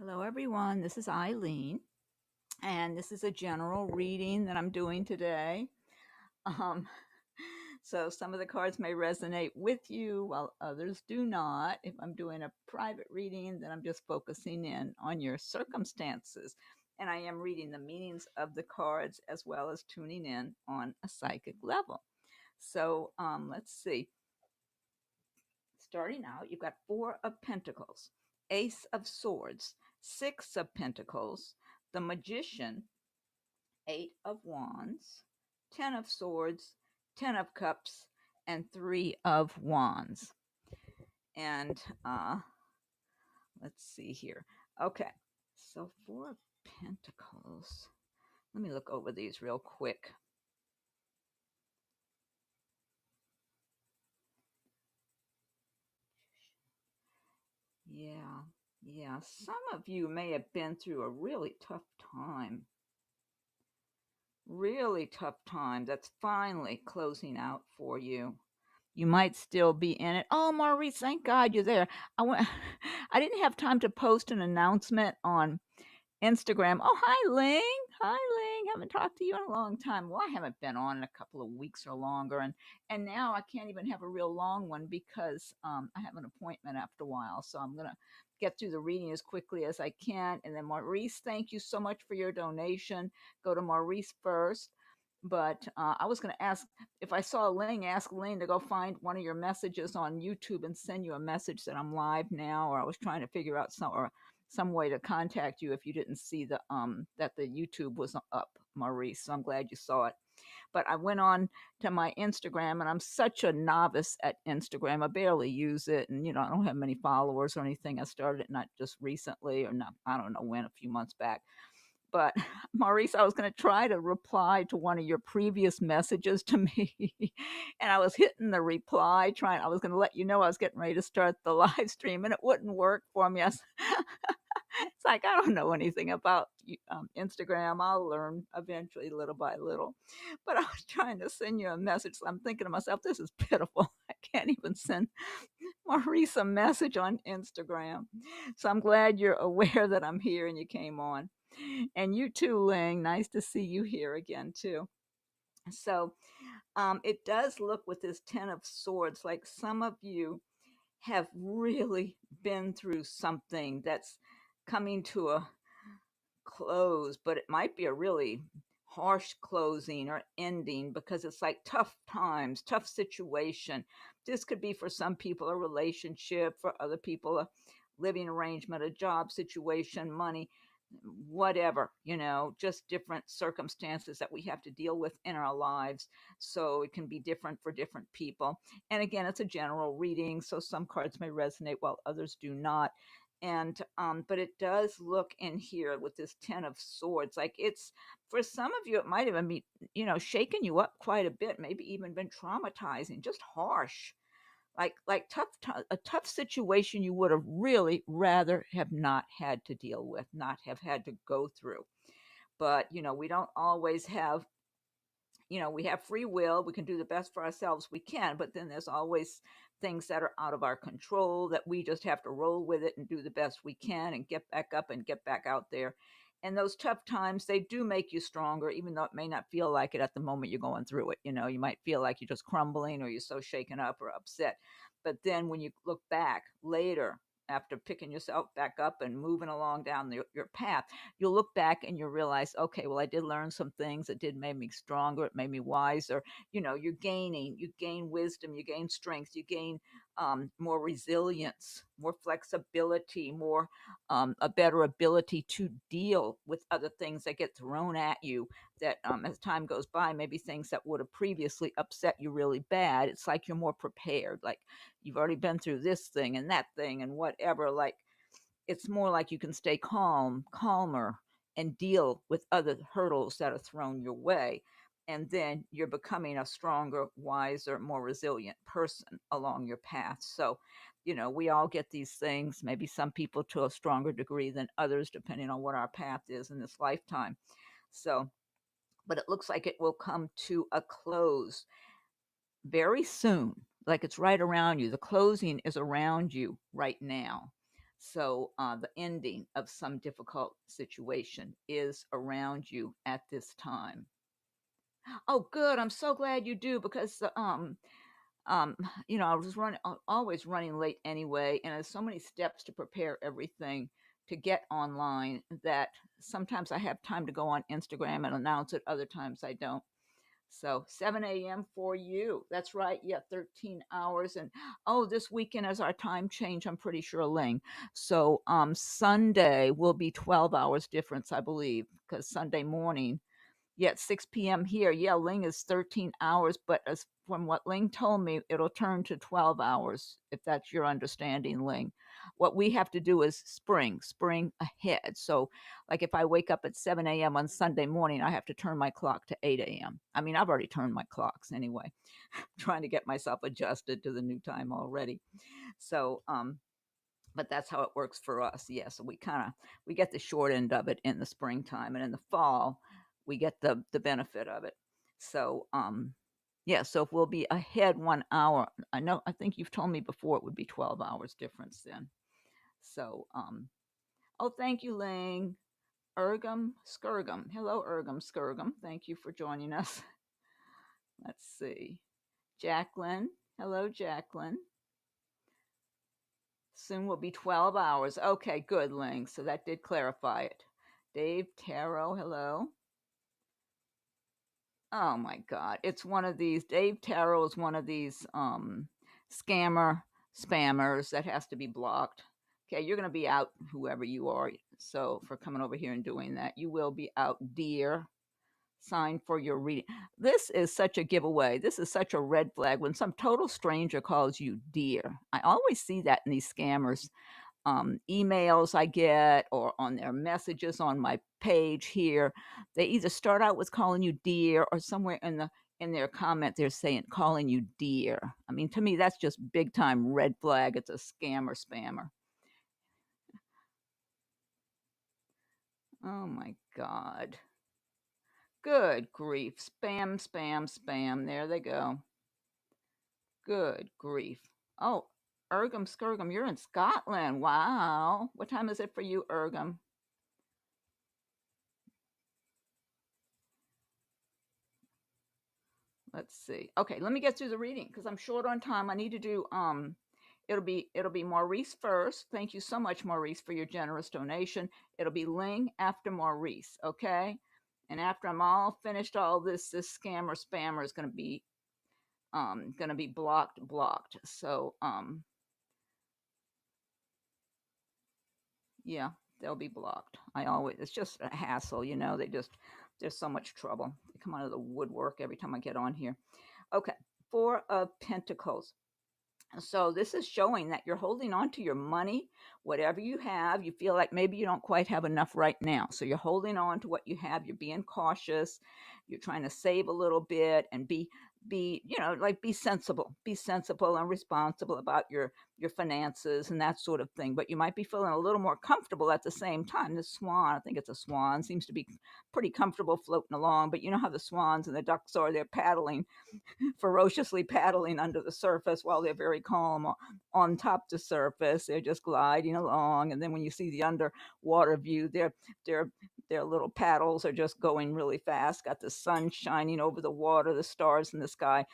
Hello, everyone. This is Eileen, and this is a general reading that I'm doing today. Um, so some of the cards may resonate with you, while others do not. If I'm doing a private reading, then I'm just focusing in on your circumstances. And I am reading the meanings of the cards as well as tuning in on a psychic level. So let's see. Starting out, you've got Four of Pentacles, Ace of Swords, Six of Pentacles, the Magician, Eight of Wands, 10 of Swords, 10 of Cups, and 3 of Wands. And let's see here. Okay, so Four of Pentacles. Let me look over these real quick. Yeah. Some of you may have been through a really tough time. Really tough time that's finally closing out for you. You might still be in it. Oh, Maurice, thank God you're there. I went, I didn't have time to post an announcement on Instagram. Oh, hi, Ling. Hi, Ling. Haven't talked to you in a long time. Well, I haven't been on in a couple of weeks or longer, and now I can't even have a real long one because I have an appointment after a while. So I'm gonna get through the reading as quickly as I can. And then Maurice, thank you so much for your donation. Go to Maurice first. But I was going to ask if I saw Ling, ask Ling to go find one of your messages on YouTube and send you a message that I'm live now. Or I was trying to figure out some way to contact you if you didn't see that the YouTube was up, Maurice. So I'm glad you saw it. But I went on to my Instagram, and I'm such a novice at Instagram. I barely use it, and I don't have many followers or anything. I started it not just recently, or not, I don't know when, a few months back. But Maurice, I was going to try to reply to one of your previous messages to me, and I was hitting the reply, I was going to let you know I was getting ready to start the live stream, and it wouldn't work for me. It's like I don't know anything about Instagram. I'll learn eventually, little by little. But I was trying to send you a message. So I'm thinking to myself, this is pitiful. I can't even send Maurice a message on Instagram. So I'm glad you're aware that I'm here and you came on. And you too, Ling. Nice to see you here again too. So it does look with this Ten of Swords like some of you have really been through something that's coming to a close, but it might be a really harsh closing or ending because it's like tough times, tough situation. This could be for some people a relationship, for other people a living arrangement, a job situation, money, whatever, just different circumstances that we have to deal with in our lives. So it can be different for different people. And again, it's a general reading, so some cards may resonate while others do not. And but it does look in here with this Ten of Swords like it's, for some of you, it might even be shaking you up quite a bit, maybe even been traumatizing, just harsh, like a tough situation you would have really rather have not had to deal with, not have had to go through. But we don't always have, we have free will. We can do the best for ourselves we can, but then there's always things that are out of our control that we just have to roll with it and do the best we can and get back up and get back out there. And those tough times, they do make you stronger, even though it may not feel like it at the moment you're going through it. You might feel like you're just crumbling or you're so shaken up or upset. But then when you look back later, after picking yourself back up and moving along down your path, you'll look back and you'll realize, okay, well, I did learn some things. It did make me stronger. It made me wiser. You gain wisdom, you gain strength, you gain more resilience, more flexibility, more a better ability to deal with other things that get thrown at you that as time goes by, maybe things that would have previously upset you really bad. It's like you're more prepared. Like you've already been through this thing and that thing and whatever. Like it's more like you can stay calmer, and deal with other hurdles that are thrown your way. And then you're becoming a stronger, wiser, more resilient person along your path. So, we all get these things, maybe some people to a stronger degree than others, depending on what our path is in this lifetime. So, but it looks like it will come to a close very soon. Like it's right around you. The closing is around you right now. So the ending of some difficult situation is around you at this time. Oh, good. I'm so glad you do, because um, I was always running late anyway, and there's so many steps to prepare everything to get online that sometimes I have time to go on Instagram and announce it, other times I don't. So 7 a.m. for you. That's right. Yeah, 13 hours. And oh, this weekend is our time change, I'm pretty sure, Ling. So Sunday will be 12 hours difference, I believe, because Sunday morning, yeah, 6 p.m. here. Yeah, Ling is 13 hours, but as from what Ling told me, it'll turn to 12 hours, if that's your understanding, Ling. What we have to do is spring ahead. So, like if I wake up at 7 a.m. on Sunday morning, I have to turn my clock to 8 a.m. I mean, I've already turned my clocks anyway, trying to get myself adjusted to the new time already. So, but that's how it works for us. Yeah, so we get the short end of it in the springtime, and in the fall we get the benefit of it. So yeah, so if we'll be ahead 1 hour, I think you've told me before it would be 12 hours difference then. So oh, thank you, Ling. Ergum Skirgum. Hello, Ergum Skirgum. Thank you for joining us. Let's see. Jacqueline. Hello, Jacqueline. Soon will be 12 hours. Okay, good, Ling. So that did clarify it. Dave Tarot, hello. Oh my God. It's one of these. Dave Tarot is one of these spammers that has to be blocked. Okay, you're going to be out, whoever you are. So for coming over here and doing that, you will be out, dear. Sign for your reading. This is such a giveaway. This is such a red flag when some total stranger calls you dear. I always see that in these scammers emails I get or on their messages on my page here. They either start out with calling you dear, or somewhere in their comment they're saying calling you dear. I mean, to me that's just big time red flag. It's a scammer spammer. Oh my God. Good grief. Spam, spam, spam. There they go. Good grief. Oh, Ergum Skirgum, you're in Scotland. Wow. What time is it for you, Ergum? Let's see. Okay, let me get through the reading because I'm short on time. I need to do it'll be Maurice first. Thank you so much, Maurice, for your generous donation. It'll be Ling after Maurice, okay? And after I'm all finished all this scammer spammer is gonna be blocked. So yeah, they'll be blocked. It's just a hassle, there's so much trouble. They come out of the woodwork every time I get on here. Okay, Four of Pentacles. So this is showing that you're holding on to your money, whatever you have. You feel like maybe you don't quite have enough right now. So you're holding on to what you have. You're being cautious. You're trying to save a little bit and be sensible and responsible about your finances and that sort of thing. But you might be feeling a little more comfortable at the same time. The swan, I think it's a swan, seems to be pretty comfortable floating along. But you know how the swans and the ducks are, they're paddling ferociously paddling under the surface while they're very calm on top the surface. They're just gliding along, and then when you see the underwater view, their little paddles are just going really fast. Got the sun shining over the water, the stars in the sky.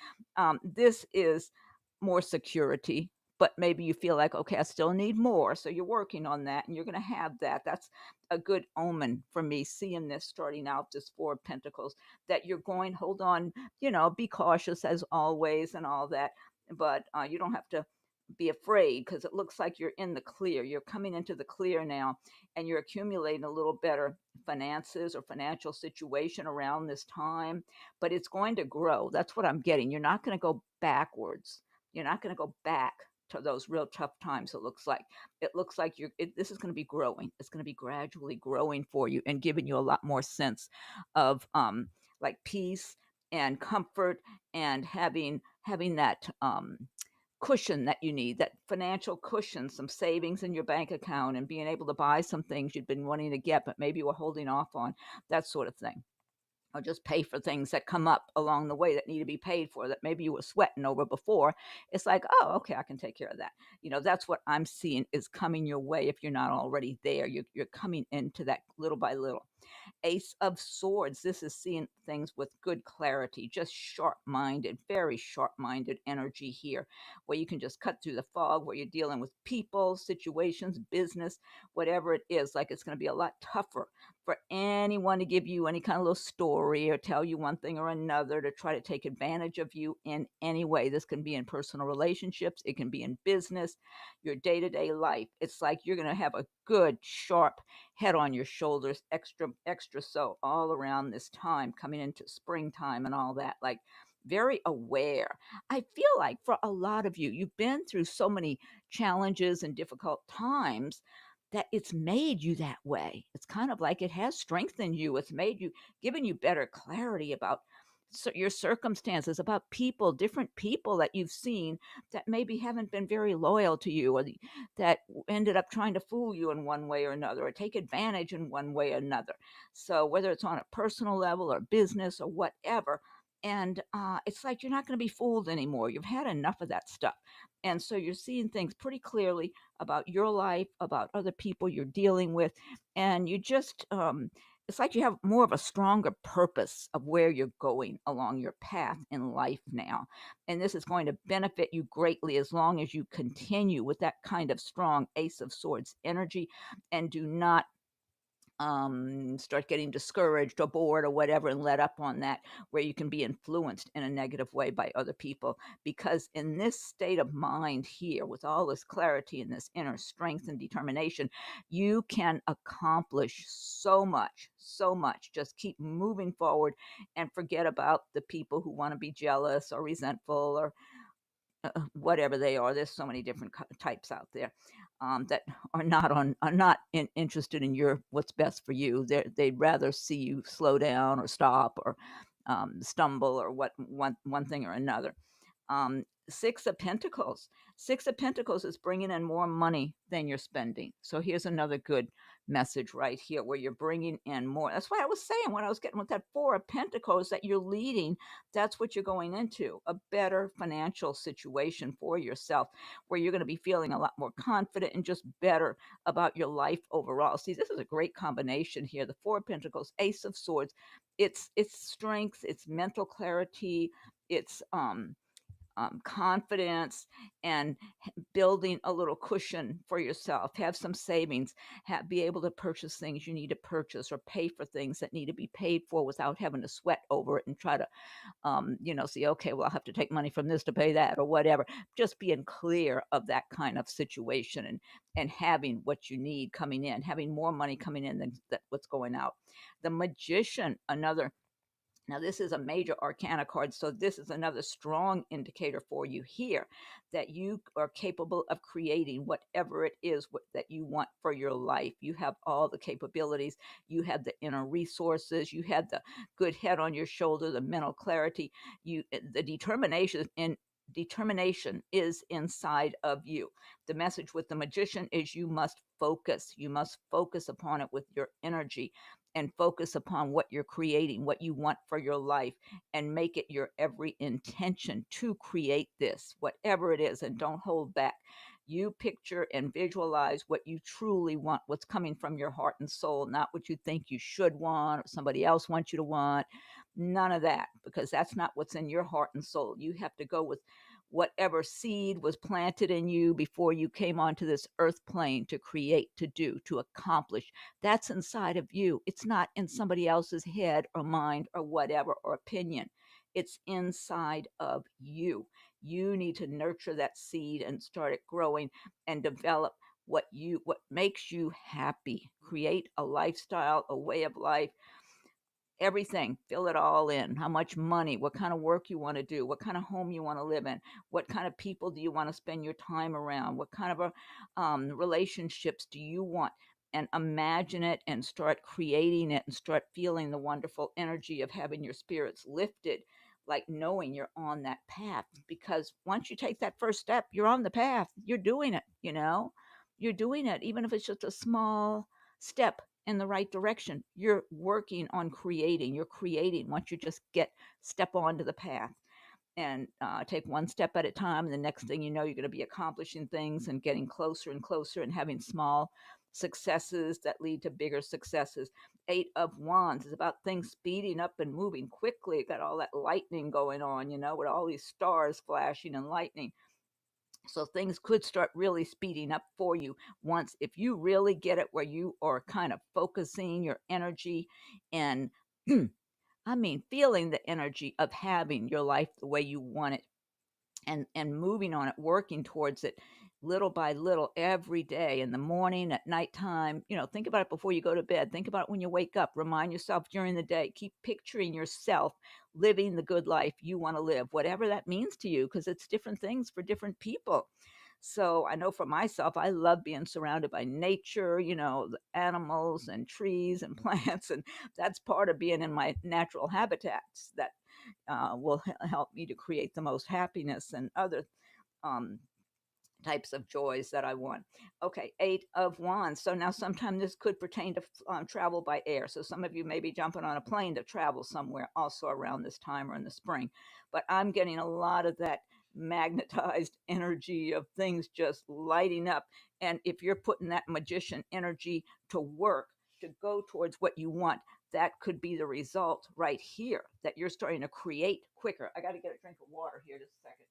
This is more security. But maybe you feel like, okay, I still need more. So you're working on that and you're going to have that. That's a good omen for me, seeing this starting out, this Four of Pentacles, that you're going, hold on, be cautious as always and all that. But you don't have to be afraid because it looks like you're in the clear. You're coming into the clear now and you're accumulating a little better finances or financial situation around this time, but it's going to grow. That's what I'm getting. You're not going to go backwards. You're not going to go back to those real tough times. It looks like this is going to be growing. It's going to be gradually growing for you and giving you a lot more sense of like peace and comfort and having that cushion that you need, that financial cushion, some savings in your bank account and being able to buy some things you've been wanting to get but maybe you were holding off on, that sort of thing. or just pay for things that come up along the way that need to be paid for that maybe you were sweating over before. It's like, oh, okay, I can take care of that. That's what I'm seeing is coming your way. If you're not already there, you're coming into that little by little. Ace of Swords. This is seeing things with good clarity, just sharp minded, very sharp minded energy here, where you can just cut through the fog, where you're dealing with people, situations, business, whatever it is. Like, it's going to be a lot tougher for anyone to give you any kind of little story or tell you one thing or another to try to take advantage of you in any way. This can be in personal relationships, it can be in business, your day to day life. It's like you're going to have a good, sharp head on your shoulders, extra so all around this time, coming into springtime and all that. Like, very aware. I feel like for a lot of you, you've been through so many challenges and difficult times that it's made you that way. It's kind of like it has strengthened you. It's made you, given you better clarity about your circumstances, about people, different people that you've seen that maybe haven't been very loyal to you, or that ended up trying to fool you in one way or another, or take advantage in one way or another. So whether it's on a personal level or business or whatever, and it's like you're not going to be fooled anymore. You've had enough of that stuff. And so you're seeing things pretty clearly about your life, about other people you're dealing with, and you just it's like you have more of a stronger purpose of where you're going along your path in life now. And this is going to benefit you greatly as long as you continue with that kind of strong Ace of Swords energy and do not start getting discouraged or bored or whatever and let up on that, where you can be influenced in a negative way by other people. Because in this state of mind here, with all this clarity and this inner strength and determination, you can accomplish so much, so much. Just keep moving forward and forget about the people who want to be jealous or resentful or whatever they are. There's so many different types out there that are not interested in your what's best for you. They'd rather see you slow down or stop or stumble or one thing or another. Six of Pentacles. Six of Pentacles is bringing in more money than you're spending. So here's another good message right here, where you're bringing in more. That's why I was saying, when I was getting with that Four of Pentacles, that you're leading, that's what you're going into, a better financial situation for yourself, where you're going to be feeling a lot more confident and just better about your life overall. See, this is a great combination here. The Four of Pentacles, Ace of Swords. It's strength, it's mental clarity, it's confidence, and building a little cushion for yourself. Have some savings, be able to purchase things you need to purchase, or pay for things that need to be paid for without having to sweat over it and try to see, okay, well, I'll have to take money from this to pay that or whatever. Just being clear of that kind of situation, and having what you need coming in, having more money coming in than what's going out. The Magician, another. Now, this is a major arcana card, so this is another strong indicator for you here that you are capable of creating whatever it is that you want for your life. You have all the capabilities, you have the inner resources, you have the good head on your shoulder, the mental clarity, the determination is inside of you. The message with the Magician is you must focus. You must focus upon it with your energy, and focus upon what you're creating, what you want for your life, and make it your every intention to create this, whatever it is, and don't hold back. You picture and visualize what you truly want, what's coming from your heart and soul, not what you think you should want or somebody else wants you to want. None of that, because that's not what's in your heart and soul. You have to go with whatever seed was planted in you before you came onto this earth plane to create, to do, to accomplish. That's inside of you. It's not in somebody else's head or mind or whatever, or opinion. It's inside of you. You need to nurture that seed and start it growing and develop what makes you happy. Create a lifestyle, a way of life, everything. Fill it all in. How much money, what kind of work you want to do, what kind of home you want to live in, what kind of people do you want to spend your time around, what kind of relationships do you want, and imagine it and start creating it and start feeling the wonderful energy of having your spirits lifted, like knowing you're on that path. Because once you take that first step, you're on the path. You're doing it. You're doing it, even if it's just a small step in the right direction. You're working on creating. You're creating once you just step onto the path and take one step at a time. And the next thing you know, you're going to be accomplishing things and getting closer and closer and having small successes that lead to bigger successes. Eight of Wands is about things speeding up and moving quickly. Got all that lightning going on, with all these stars flashing and lightning. So things could start really speeding up for you once, if you really get it where you are kind of focusing your energy and I mean, feeling the energy of having your life the way you want it and moving on it, working towards it little by little every day, in the morning, at nighttime. Think about it before you go to bed. Think about it when you wake up. Remind yourself during the day. Keep picturing yourself living the good life you want to live, whatever that means to you, because it's different things for different people. So I know for myself, I love being surrounded by nature, the animals and trees and plants. And that's part of being in my natural habitats that will help me to create the most happiness and other um, types of joys that I want. Okay, Eight of Wands. So now sometime this could pertain to travel by air. So some of you may be jumping on a plane to travel somewhere also around this time or in the spring. But I'm getting a lot of that magnetized energy of things just lighting up. And if you're putting that magician energy to work, to go towards what you want, that could be the result right here, that you're starting to create quicker. I got to get a drink of water here just a second.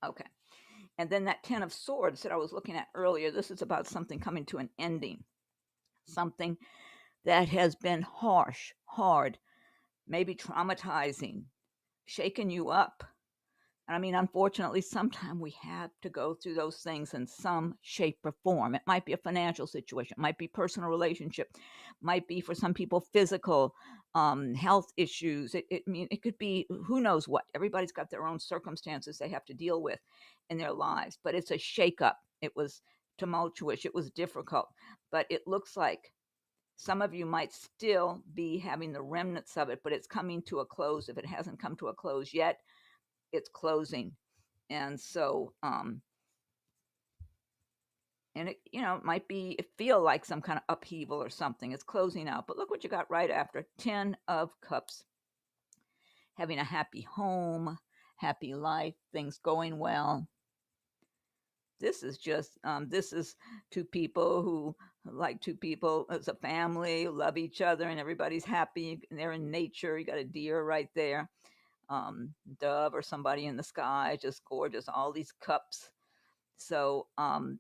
Okay. And then that Ten of Swords that I was looking at earlier, this is about something coming to an ending, something that has been harsh, hard, maybe traumatizing, shaken you up. And I mean, unfortunately, sometimes we have to go through those things in some shape or form. It might be a financial situation, it might be personal relationship, might be for some people physical health issues. It could be who knows what. Everybody's got their own circumstances they have to deal with in their lives, but it's a shakeup. It was tumultuous. It was difficult, but it looks like some of you might still be having the remnants of it, but it's coming to a close. If it hasn't come to a close yet, it's closing. And so and it might be, it feel like some kind of upheaval or something. It's closing out, but look what you got right after. 10 of Cups. Having a happy home, happy life, things going well. This is just this is two people who, like two people as a family, love each other, and everybody's happy, and they're in nature. You got a deer right there, dove or somebody in the sky, just gorgeous. All these cups. So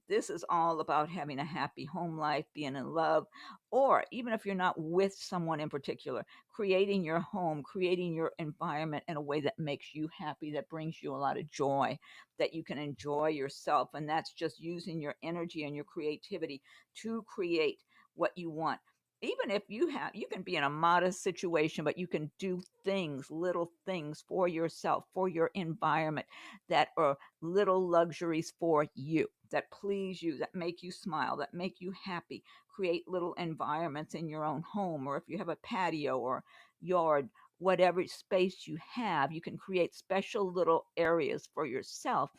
this is all about having a happy home life, being in love, or even if you're not with someone in particular, creating your home, creating your environment in a way that makes you happy, that brings you a lot of joy, that you can enjoy yourself. And that's just using your energy and your creativity to create what you want. Even if you can be in a modest situation, but you can do things, little things for yourself, for your environment, that are little luxuries for you, that please you, that make you smile, that make you happy. Create little environments in your own home, or if you have a patio or yard, whatever space you have, you can create special little areas for yourself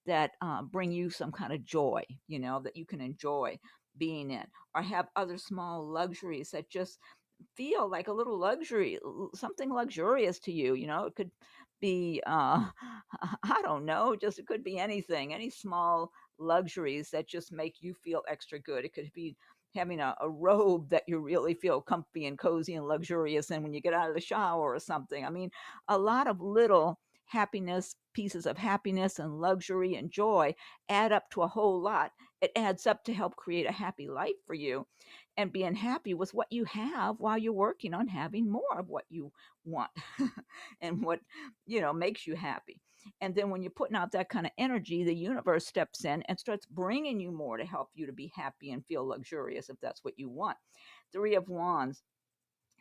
that bring you some kind of joy, that you can enjoy being in, or have other small luxuries that just feel like a little luxury, something luxurious to you. It could be I don't know, just it could be anything, any small luxuries that just make you feel extra good. It could be having a robe that you really feel comfy and cozy and luxurious in when you get out of the shower or something. I mean, a lot of little happiness, pieces of happiness and luxury and joy add up to a whole lot. It adds up to help create a happy life for you, and being happy with what you have while you're working on having more of what you want and what makes you happy. And then when you're putting out that kind of energy, the universe steps in and starts bringing you more to help you to be happy and feel luxurious, if that's what you want. Three of Wands.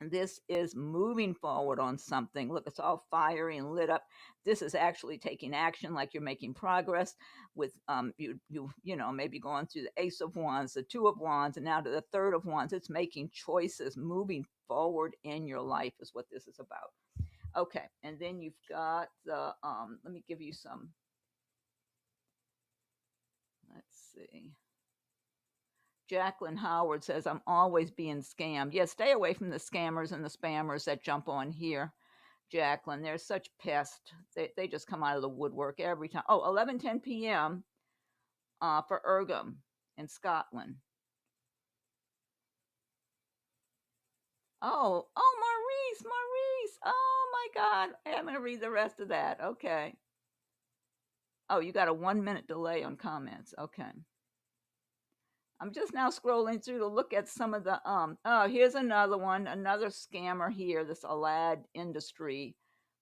This is moving forward on something. Look, it's all fiery and lit up. This is actually taking action, like you're making progress with maybe going through the Ace of Wands, the Two of Wands, and now to the Third of Wands. It's making choices, moving forward in your life is what this is about. Okay, and then you've got the let me give you some. Let's see. Jacqueline Howard says, I'm always being scammed. Yeah, stay away from the scammers and the spammers that jump on here, Jacqueline. They're such pests. They just come out of the woodwork every time. Oh, 11:10 p.m. For Ergum in Scotland. Oh, Maurice. Oh my God. I'm going to read the rest of that. Okay. Oh, you got a 1 minute delay on comments. Okay. I'm just now scrolling through to look at some of the oh, here's another one, another scammer here, this Alad Industry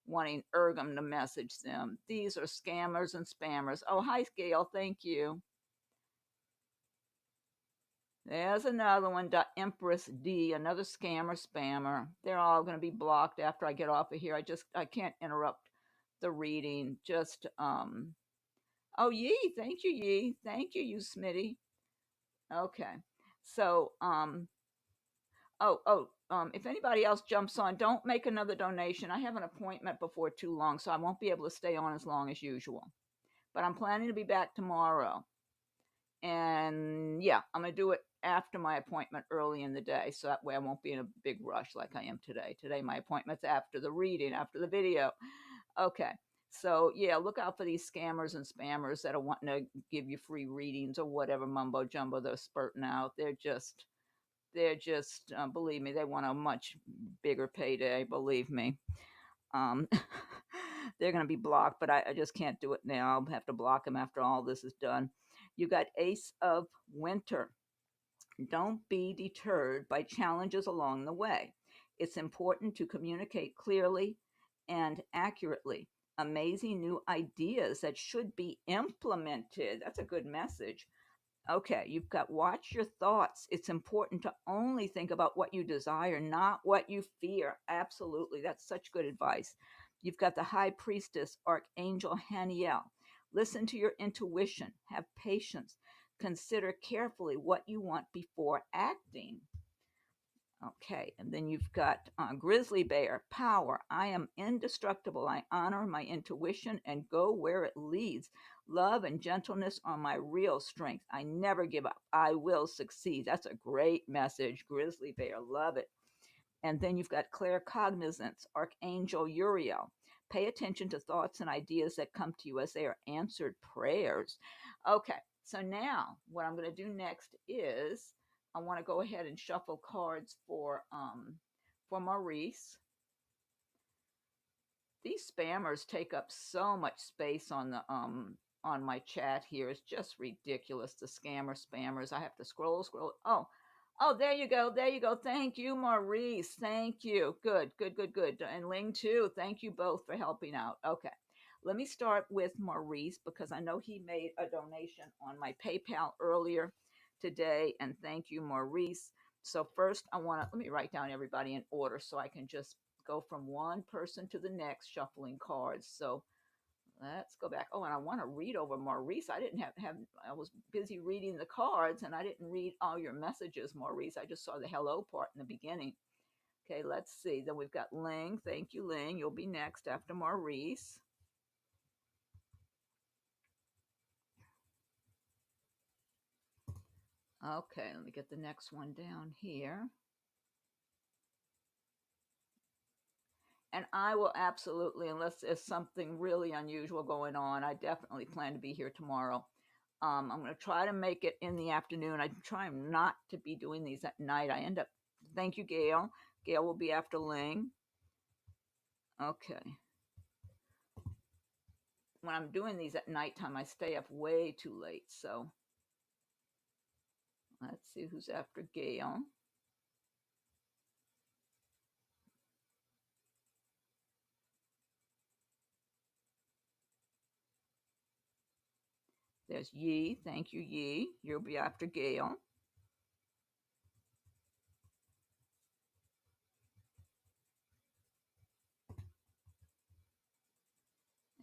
wanting Ergum to message them. These are scammers and spammers. Oh, hi Gail, thank you. There's another one, Empress D, another scammer spammer. They're all going to be blocked after I get off of here. I can't interrupt the reading. Just oh, Yee, thank you, Yee. Thank you, you Smitty. Okay. So if anybody else jumps on, don't make another donation. I have an appointment before too long, so I won't be able to stay on as long as usual. But I'm planning to be back tomorrow. And yeah, I'm going to do it after my appointment early in the day, so that way I won't be in a big rush like I am today. Today, my appointment's after the reading, after the video. Okay. So yeah, look out for these scammers and spammers that are wanting to give you free readings or whatever mumbo jumbo they're spurting out. They're just believe me, they want a much bigger payday, believe me. um they're going to be blocked, but I just can't do it now. I'll have to block them after all this is done. You got Ace of Winter. Don't be deterred by challenges along the way. It's important to communicate clearly and accurately. Amazing new ideas that should be implemented. That's a good message. Okay, you've got watch your thoughts. It's important to only think about what you desire, not what you fear. Absolutely. That's such good advice. You've got the High Priestess, Archangel Haniel. Listen to your intuition. Have patience. Consider carefully what you want before acting. Okay, and then you've got Grizzly Bear, power. I am indestructible. I honor my intuition and go where it leads. Love and gentleness are my real strength. I never give up. I will succeed. That's a great message, Grizzly Bear. Love it. And then you've got claircognizance, Archangel Uriel. Pay attention to thoughts and ideas that come to you as they are answered prayers. Okay, so now what I'm going to do next is I want to go ahead and shuffle cards for Maurice. These spammers take up so much space on my chat here. It's just ridiculous. The spammers. I have to scroll. Oh, there you go. There you go. Thank you, Maurice. Thank you. Good. And Ling too. Thank you both for helping out. Okay. Let me start with Maurice because I know he made a donation on my PayPal earlier today. And thank you, Maurice. So first let me write down everybody in order so I can just go from one person to the next shuffling cards. So let's go back. Oh, and I want to read over Maurice. I didn't have I was busy reading the cards and I didn't read all your messages, Maurice. I just saw the hello part in the beginning. Okay, let's see. Then we've got Ling. Thank you, Ling. You'll be next after Maurice. Okay, let me get the next one down here. And I will absolutely, unless there's something really unusual going on, I definitely plan to be here tomorrow. I'm going to try to make it in the afternoon. I try not to be doing these at night. Thank you, Gail. Gail will be after Ling. Okay. When I'm doing these at nighttime, I stay up way too late. So let's see who's after Gail. There's Yi. Thank you, Yi. You'll be after Gail.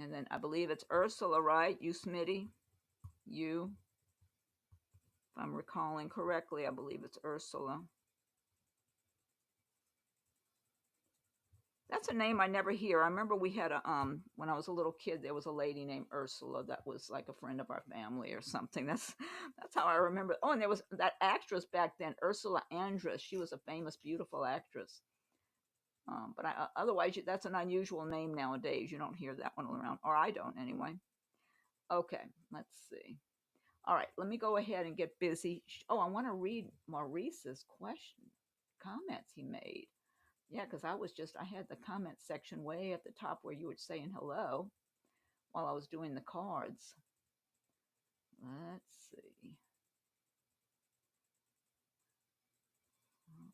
And then I believe it's Ursula, right? You, Smitty? You? If I'm recalling correctly, I believe it's Ursula. That's a name I never hear. I remember we had a when I was a little kid, there was a lady named Ursula that was like a friend of our family or something. That's how I remember. Oh, and there was that actress back then, Ursula Andress. She was a famous, beautiful actress. But otherwise, that's an unusual name nowadays. You don't hear that one around, or I don't anyway. Okay, let's see. All right, let me go ahead and get busy. Oh, I want to read Maurice's question, comments he made. Yeah, because I had the comment section way at the top where you were saying hello while I was doing the cards. Let's see. Okay.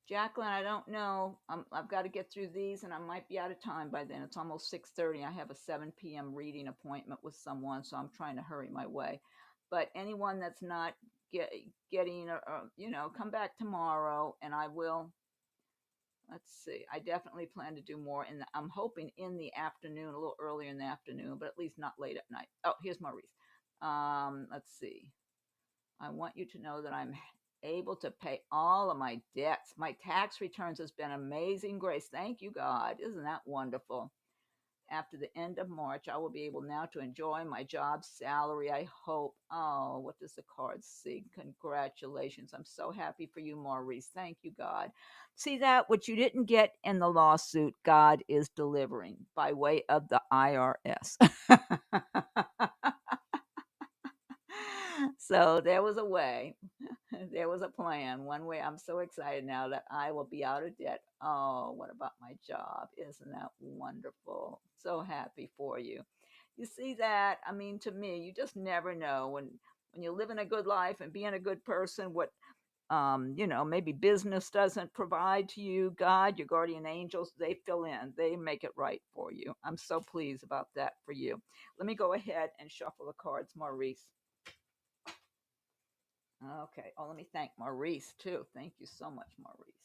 Jacqueline, I don't know. I've got to get through these and I might be out of time by then. It's almost 6:30. I have a 7 p.m. reading appointment with someone, so I'm trying to hurry my way. But anyone that's not getting, come back tomorrow and I will. Let's see. I definitely plan to do more I'm hoping in the afternoon, a little earlier in the afternoon, but at least not late at night. Oh, here's Maurice. Let's see. I want you to know that I'm able to pay all of my debts. My tax returns has been amazing grace. Thank you, God. Isn't that wonderful? After the end of March, I will be able now to enjoy my job salary, I hope. Oh, what does the card say? Congratulations. I'm so happy for you, Maurice. Thank you, God. See that? What you didn't get in the lawsuit, God is delivering by way of the IRS. So there was a way. There was a plan. One way, I'm so excited now that I will be out of debt. Oh, what about my job? Isn't that wonderful? So happy for you. You see that? I mean, to me, you just never know when you're living a good life and being a good person, what maybe business doesn't provide to you, God, your guardian angels, they fill in, they make it right for you. I'm so pleased about that for you. Let me go ahead and shuffle the cards, Maurice. Okay. Oh, let me thank Maurice too. Thank you so much, Maurice.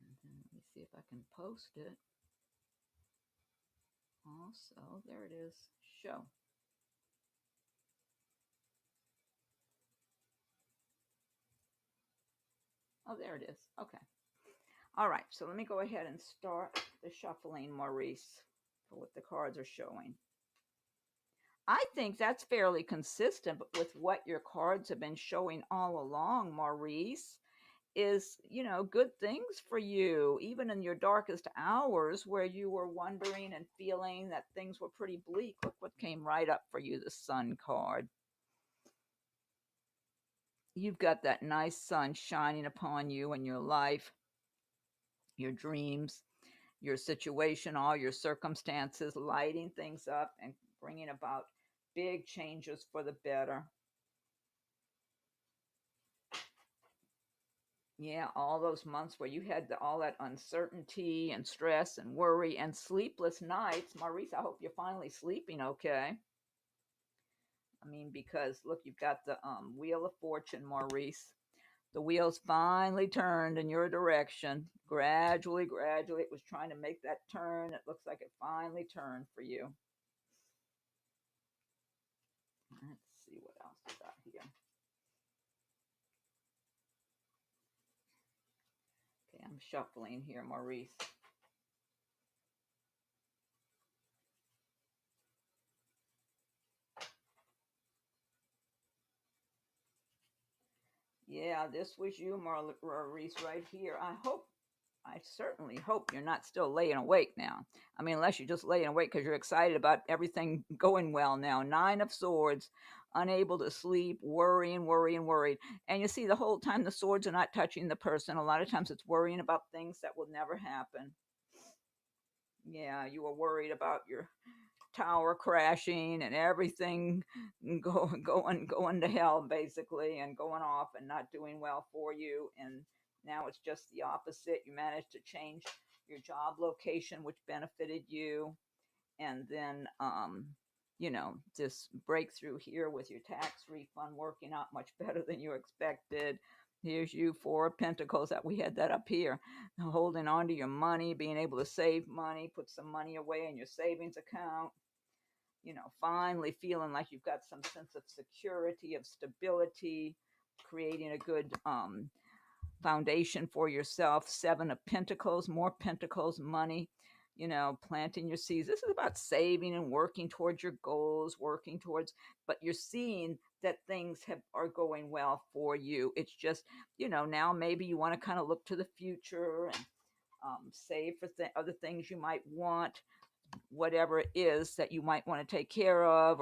And then let me see if I can post it. Also, there it is. Show. Oh, there it is. Okay. All right. So let me go ahead and start the shuffling, Maurice, for what the cards are showing. I think that's fairly consistent with what your cards have been showing all along, Maurice. Is, good things for you, even in your darkest hours where you were wondering and feeling that things were pretty bleak. Look what came right up for you, the sun card. You've got that nice sun shining upon you and your life, your dreams, your situation, all your circumstances, lighting things up and bringing about big changes for the better. Yeah, all those months where you had all that uncertainty and stress and worry and sleepless nights. Maurice, I hope you're finally sleeping okay. I mean, because look, you've got the Wheel of Fortune, Maurice. The wheels finally turned in your direction. Gradually, gradually, it was trying to make that turn. It looks like it finally turned for you. Let's see what else we got here. Okay, I'm shuffling here, Maurice. Yeah, this was you, Maurice, right here. I certainly hope you're not still laying awake now. I mean, unless you're just laying awake because you're excited about everything going well now. Nine of Swords, unable to sleep, worrying, worrying, worried. And you see, the whole time the swords are not touching the person. A lot of times it's worrying about things that will never happen. Yeah, you were worried about your tower crashing and everything going to hell basically and going off and not doing well for you, and now it's just the opposite. You managed to change your job location, which benefited you, and then this breakthrough here with your tax refund working out much better than you expected. Here's you, Four of Pentacles, that we had that up here, holding on to your money, being able to save money, put some money away in your savings account, finally feeling like you've got some sense of security, of stability, creating a good foundation for yourself. Seven of Pentacles, more Pentacles, money, planting your seeds. This is about saving and working towards your goals, but you're seeing that things are going well for you. It's just, now maybe you want to kind of look to the future and save for other things you might want, whatever it is that you might want to take care of,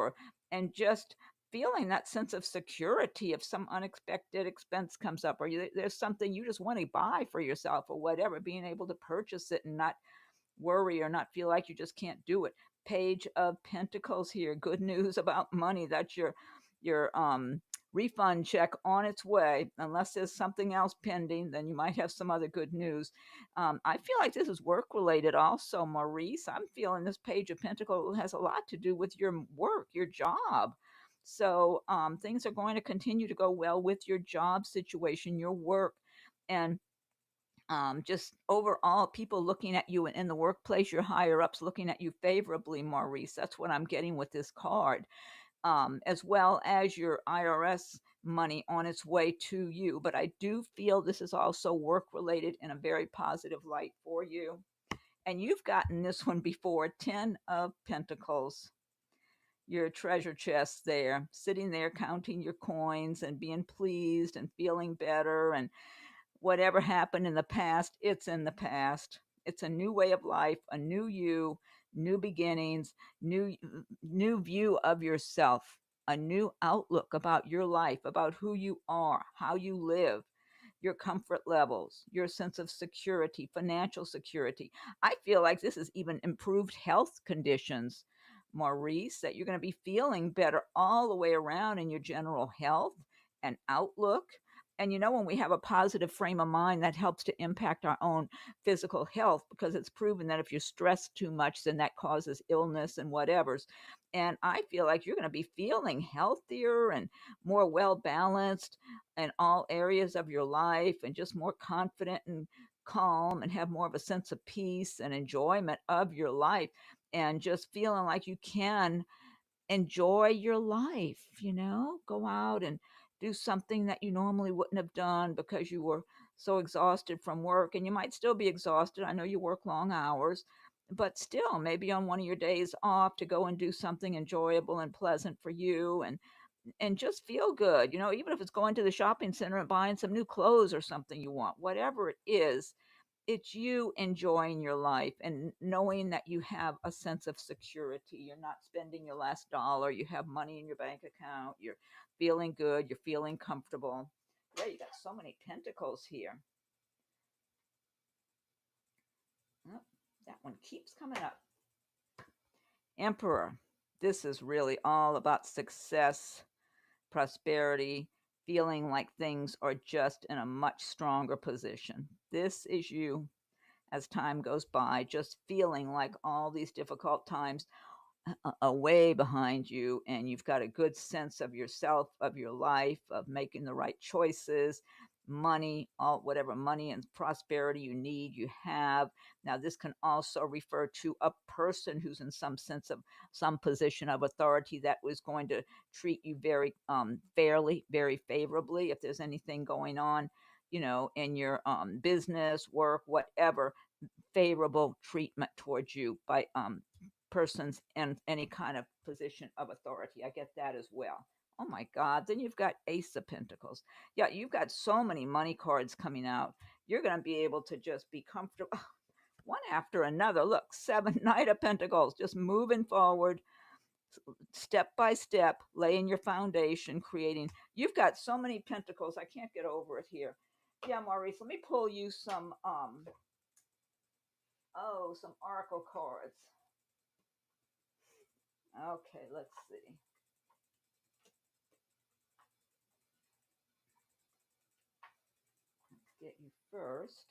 and just feeling that sense of security if some unexpected expense comes up, or there's something you just want to buy for yourself or whatever, being able to purchase it and not worry or not feel like you just can't do it. Page of Pentacles here, good news about money. That's your refund check on its way. Unless there's something else pending, then you might have some other good news. I feel like this is work related also, Maurice. I'm feeling this Page of Pentacles has a lot to do with your work, your job. So things are going to continue to go well with your job situation, your work, and just overall people looking at you in the workplace, your higher ups looking at you favorably, Maurice. That's what I'm getting with this card. As well as your IRS money on its way to you. But I do feel this is also work related in a very positive light for you. And you've gotten this one before, 10 of Pentacles. Your treasure chest there, sitting there counting your coins and being pleased and feeling better, and whatever happened in the past, it's in the past. It's a new way of life, a new you, new beginnings, new view of yourself, a new outlook about your life, about who you are, how you live, your comfort levels, your sense of security, financial security. I feel like this is even improved health conditions, Maurice, that you're going to be feeling better all the way around in your general health and outlook. And when we have a positive frame of mind, that helps to impact our own physical health, because it's proven that if you're stressed too much, then that causes illness and whatever's. And I feel like you're going to be feeling healthier and more well balanced in all areas of your life, and just more confident and calm, and have more of a sense of peace and enjoyment of your life, and just feeling like you can enjoy your life, go out and do something that you normally wouldn't have done because you were so exhausted from work. And you might still be exhausted. I know you work long hours, but still maybe on one of your days off to go and do something enjoyable and pleasant for you, and just feel good, even if it's going to the shopping center and buying some new clothes or something you want, whatever it is. It's you enjoying your life and knowing that you have a sense of security. You're not spending your last dollar. You have money in your bank account. You're feeling good. You're feeling comfortable. Yeah, you got so many pentacles here. Oh, that one keeps coming up. Emperor. This is really all about success, prosperity, feeling like things are just in a much stronger position. This is you as time goes by, just feeling like all these difficult times are way behind you, and you've got a good sense of yourself, of your life, of making the right choices, money, all whatever money and prosperity you need, you have. Now, this can also refer to a person who's in some sense of some position of authority that was going to treat you very fairly, very favorably. If there's anything going on, in your business, work, whatever, favorable treatment towards you by persons in any kind of position of authority. I get that as well. Oh my God. Then you've got Ace of Pentacles. Yeah, you've got so many money cards coming out. You're going to be able to just be comfortable one after another. Look, Seven, Knight of Pentacles, just moving forward step by step, laying your foundation, creating. You've got so many pentacles. I can't get over it here. Yeah, Maurice, let me pull you some some oracle cards. Okay, let's see. Let's get you first.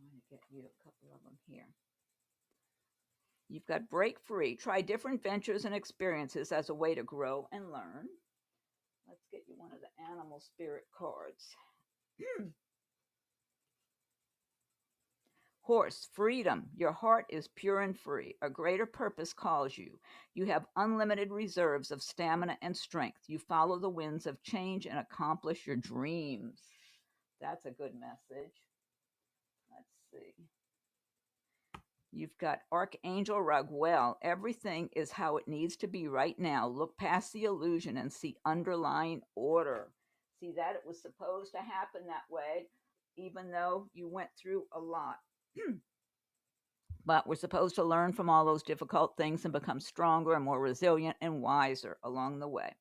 I'm trying to get you a couple of them here. You've got break free. Try different ventures and experiences as a way to grow and learn. Let's get you one of the animal spirit cards. Horse, freedom. Your heart is pure and free. A greater purpose calls you. You have unlimited reserves of stamina and strength. You follow the winds of change and accomplish your dreams. That's a good message. Let's see. You've got Archangel Raguel. Everything is how it needs to be right now. Look past the illusion and see underlying order. See that it was supposed to happen that way, even though you went through a lot. But we're supposed to learn from all those difficult things and become stronger and more resilient and wiser along the way.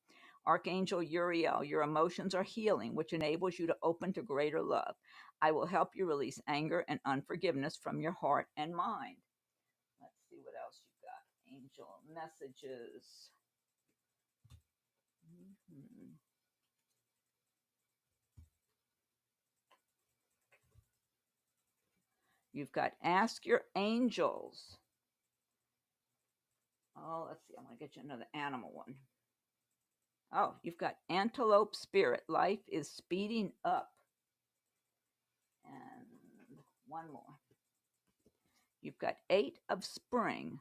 Archangel Uriel, your emotions are healing, which enables you to open to greater love. I will help you release anger and unforgiveness from your heart and mind. Let's see what else you've got. Angel messages. You've got ask your angels. Oh, let's see. I'm going to get you another animal one. Oh, you've got antelope spirit. Life is speeding up. And one more. You've got 8 of spring.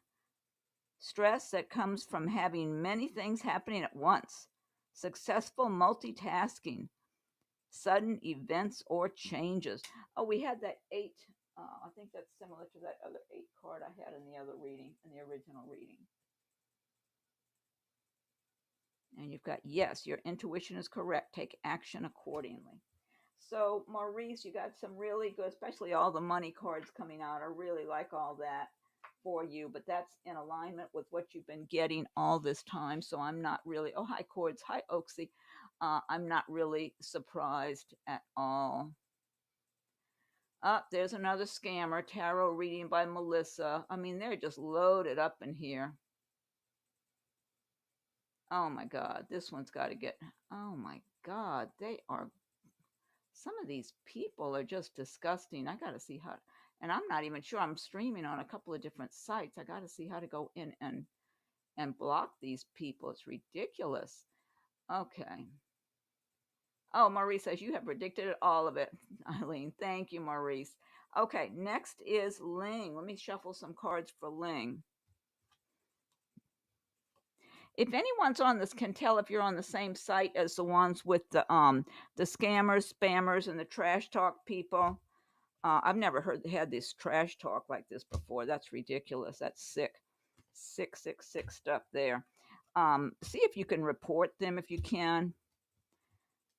Stress that comes from having many things happening at once. Successful multitasking. Sudden events or changes. Oh, we had that 8. I think that's similar to that other 8 card I had in the other reading, in the original reading. And you've got, yes, your intuition is correct. Take action accordingly. So, Maurice, you got some really good, especially all the money cards coming out. I really like all that for you, but that's in alignment with what you've been getting all this time. So I'm not really, oh, hi, Cords. Hi, Oaksy. I'm not really surprised at all. There's another scammer, tarot reading by Melissa. I mean, they're just loaded up in here. Oh my God, this one's got to get, oh my God, they are, some of these people are just disgusting. I got to see how, and I'm not even sure, I'm streaming on a couple of different sites. I got to see how to go in and block these people. It's ridiculous. Okay. Oh, Maurice says, you have predicted all of it, Eileen. Thank you, Maurice. Okay, next is Ling. Let me shuffle some cards for Ling. If anyone's on this can tell if you're on the same site as the ones with the scammers, spammers, and the trash talk people. I've never had this trash talk like this before. That's ridiculous. That's sick stuff there. See if you can report them if you can,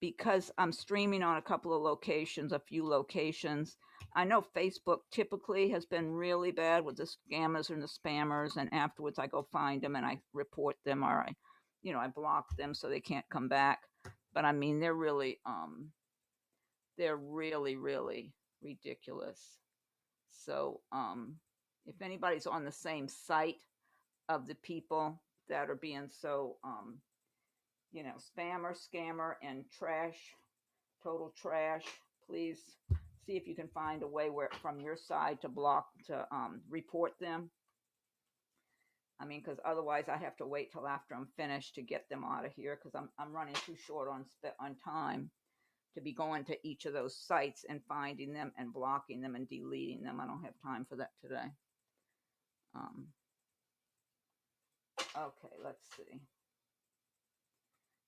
because I'm streaming on a couple of locations, a few locations. I know Facebook typically has been really bad with the scammers and the spammers, and afterwards I go find them and I report them, or I block them so they can't come back. But I mean, they're really really ridiculous. So if anybody's on the same site of the people that are being so spammer, scammer, and trash, total trash, please see if you can find a way where from your side to report them. I mean, because otherwise I have to wait till after I'm finished to get them out of here, because I'm running too short on time to be going to each of those sites and finding them and blocking them and deleting them. I don't have time for that today. Okay, let's see.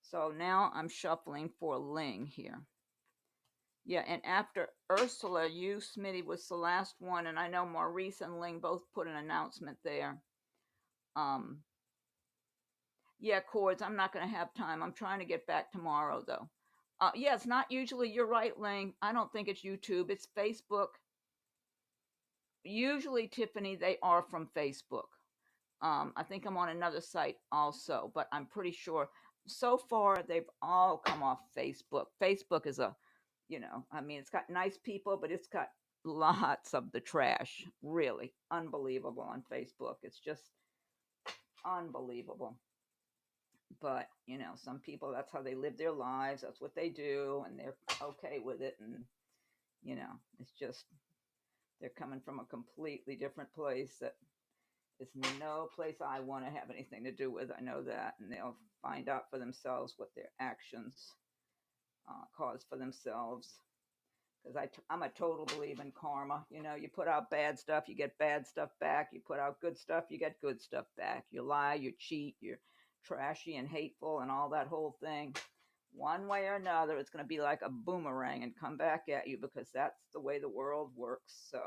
So now I'm shuffling for Ling here. Yeah, and after Ursula, you, Smitty, was the last one, and I know Maurice and Ling both put an announcement there. Yeah, Cords, I'm not going to have time. I'm trying to get back tomorrow, though. Yeah, it's not usually, you're right, Ling. I don't think it's YouTube. It's Facebook. Usually, Tiffany, they are from Facebook. I think I'm on another site also, but I'm pretty sure so far they've all come off Facebook. Facebook is I mean, it's got nice people, but it's got lots of the trash. Really unbelievable on Facebook. It's just unbelievable. But, some people, that's how they live their lives. That's what they do. And they're okay with it. And, it's just, They're coming from a completely different place that is no place I want to have anything to do with. I know that, and they'll find out for themselves what their actions cause for themselves. Because I'm a total believer in karma. You know, you put out bad stuff, you get bad stuff back. You put out good stuff, you get good stuff back. You lie, you cheat, you're trashy and hateful and all that whole thing. One way or another, it's going to be like a boomerang and come back at you, because that's the way the world works. So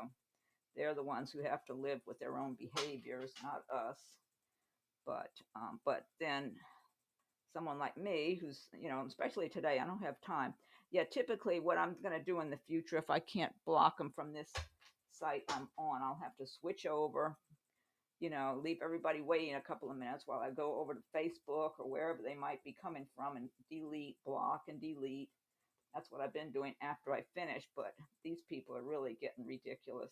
they're the ones who have to live with their own behaviors, not us. But then someone like me, who's, you know, especially today, I don't have time. Yeah, typically what I'm going to do in the future, if I can't block them from this site I'm on, I'll have to switch over, you know, leave everybody waiting a couple of minutes while I go over to Facebook or wherever they might be coming from and delete, block and delete. That's what I've been doing after I finish, but these people are really getting ridiculous.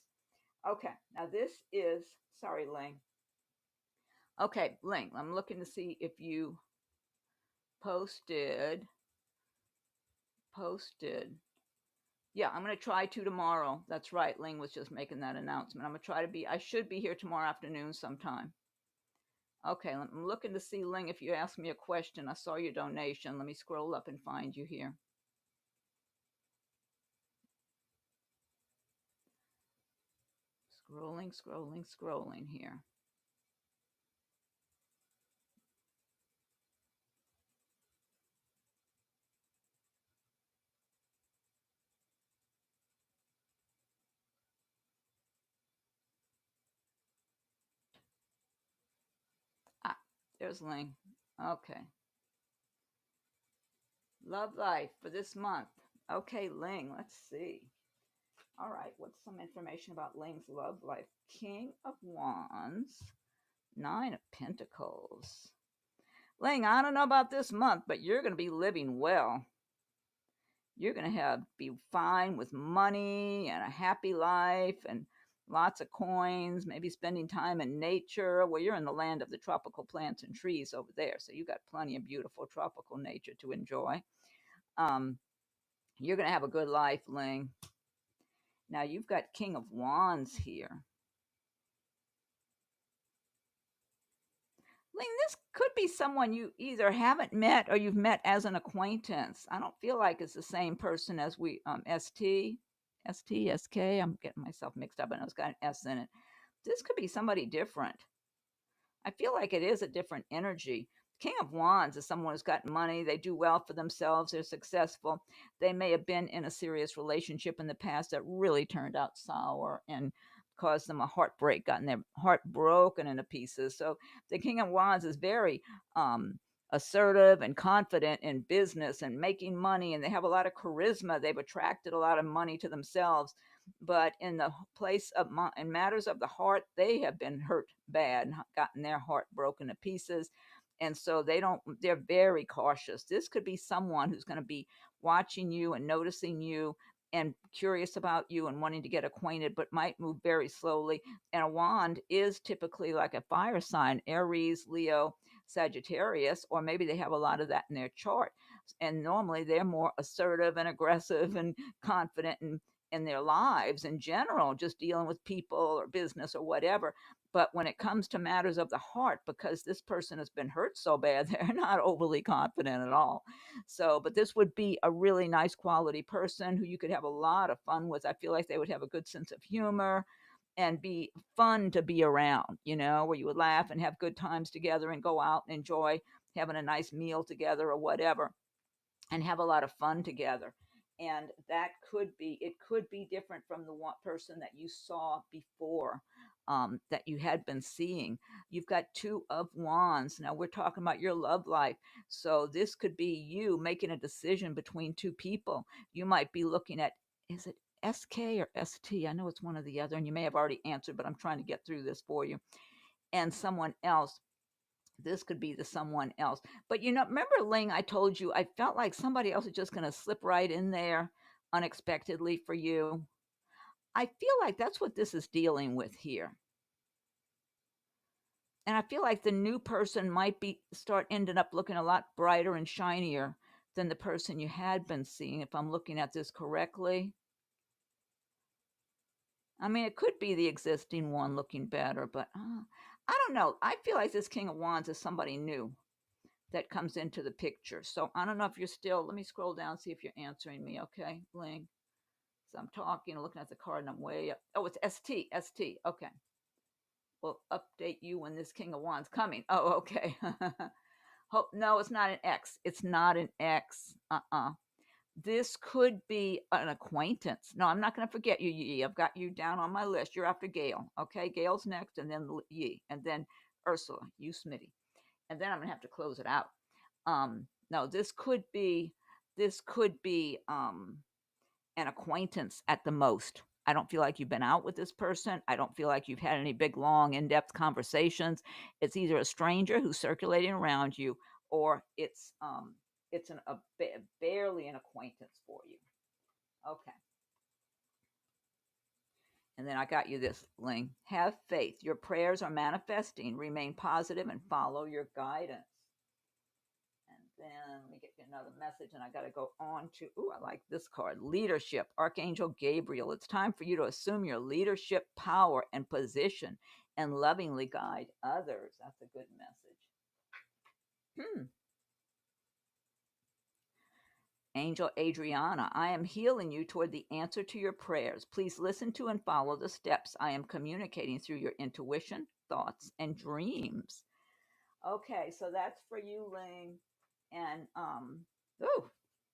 Okay, now this is, sorry, Ling. Okay, Ling, I'm looking to see if you posted. Yeah, I'm going to try to tomorrow. That's right. Ling was just making that announcement. I'm going to try to be, I should be here tomorrow afternoon sometime. Okay, I'm looking to see, Ling, if you ask me a question. I saw your donation. Let me scroll up and find you here. Scrolling here. Ah, there's Ling. Okay. Love life for this month. Okay, Ling, let's see. All right, what's some information about Ling's love life? King of Wands, Nine of Pentacles. Ling, I don't know about this month, but you're going to be living well. You're going to be fine with money and a happy life and lots of coins, maybe spending time in nature. Well, you're in the land of the tropical plants and trees over there, so you got plenty of beautiful tropical nature to enjoy. You're going to have a good life, Ling. Now, you've got King of Wands here. Ling, this could be someone you either haven't met or you've met as an acquaintance. I don't feel like it's the same person as we, ST, SK. I'm getting myself mixed up. I know it's got an S in it. This could be somebody different. I feel like it is a different energy. King of Wands is someone who's got money. They do well for themselves. They're successful. They may have been in a serious relationship in the past that really turned out sour and caused them a heartbreak, gotten their heart broken into pieces. So the King of Wands is very assertive and confident in business and making money, and they have a lot of charisma. They've attracted a lot of money to themselves. But in the place of in matters of the heart, they have been hurt bad, gotten their heart broken to pieces. And so they're very cautious. This could be someone who's going to be watching you and noticing you and curious about you and wanting to get acquainted, but might move very slowly. And a wand is typically like a fire sign, Aries, Leo, Sagittarius, or maybe they have a lot of that in their chart. And normally they're more assertive and aggressive and confident in their lives in general, just dealing with people or business or whatever. But when it comes to matters of the heart, because this person has been hurt so bad, they're not overly confident at all. So, but this would be a really nice quality person who you could have a lot of fun with. I feel like they would have a good sense of humor and be fun to be around, you know, where you would laugh and have good times together and go out and enjoy having a nice meal together or whatever and have a lot of fun together. And it could be different from the one person that you saw before, that you had been seeing. You've got Two of Wands. Now we're talking about your love life. So this could be you making a decision between two people. You might be looking at, is it SK or ST? I know it's one or the other, and you may have already answered, but I'm trying to get through this for you. And someone else, this could be the someone else. But you know, remember, Ling, I told you I felt like somebody else is just going to slip right in there unexpectedly for you. I feel like that's what this is dealing with here. And I feel like the new person might start ending up looking a lot brighter and shinier than the person you had been seeing, if I'm looking at this correctly. I mean, it could be the existing one looking better, but I don't know. I feel like this King of Wands is somebody new that comes into the picture. So I don't know if you're still, let me scroll down, see if you're answering me. Okay, Ling. So I'm talking, looking at the card, and I'm way up. Oh, it's ST, ST. Okay. We'll update you when this King of Wands coming. Oh, okay. Hope no, it's not an X. It's not an X. This could be an acquaintance. No, I'm not going to forget you, Yi. I've got you down on my list. You're after Gail. Okay, Gail's next, and then Yi, and then Ursula, you, Smitty, and then I'm going to have to close it out. No, this could be an acquaintance at the most. I don't feel like you've been out with this person. I don't feel like you've had any big, long, in-depth conversations. It's either a stranger who's circulating around you, or it's barely an acquaintance for you. Okay. And then I got you this, Ling. Have faith. Your prayers are manifesting. Remain positive and follow your guidance. And then let me get you another message, and I got to go on to, I like this card, leadership, Archangel Gabriel. It's time for you to assume your leadership power and position and lovingly guide others. That's a good message. Angel Adriana, I am healing you toward the answer to your prayers. Please listen to and follow the steps I am communicating through your intuition, thoughts, and dreams. Okay, so that's for you, Ling. And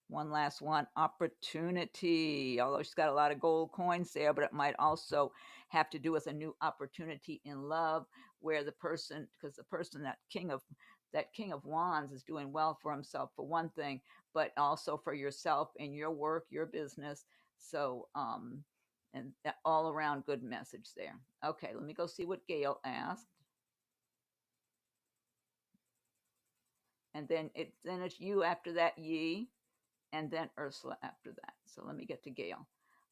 one last one, opportunity. Although she's got a lot of gold coins there, but it might also have to do with a new opportunity in love, where the person, because the person, that King of Wands, is doing well for himself for one thing, but also for yourself and your work, your business. So and that all around good message there. Okay, let me go see what Gail asked. And then it's you after that, Yi, and then Ursula after that. So let me get to Gail.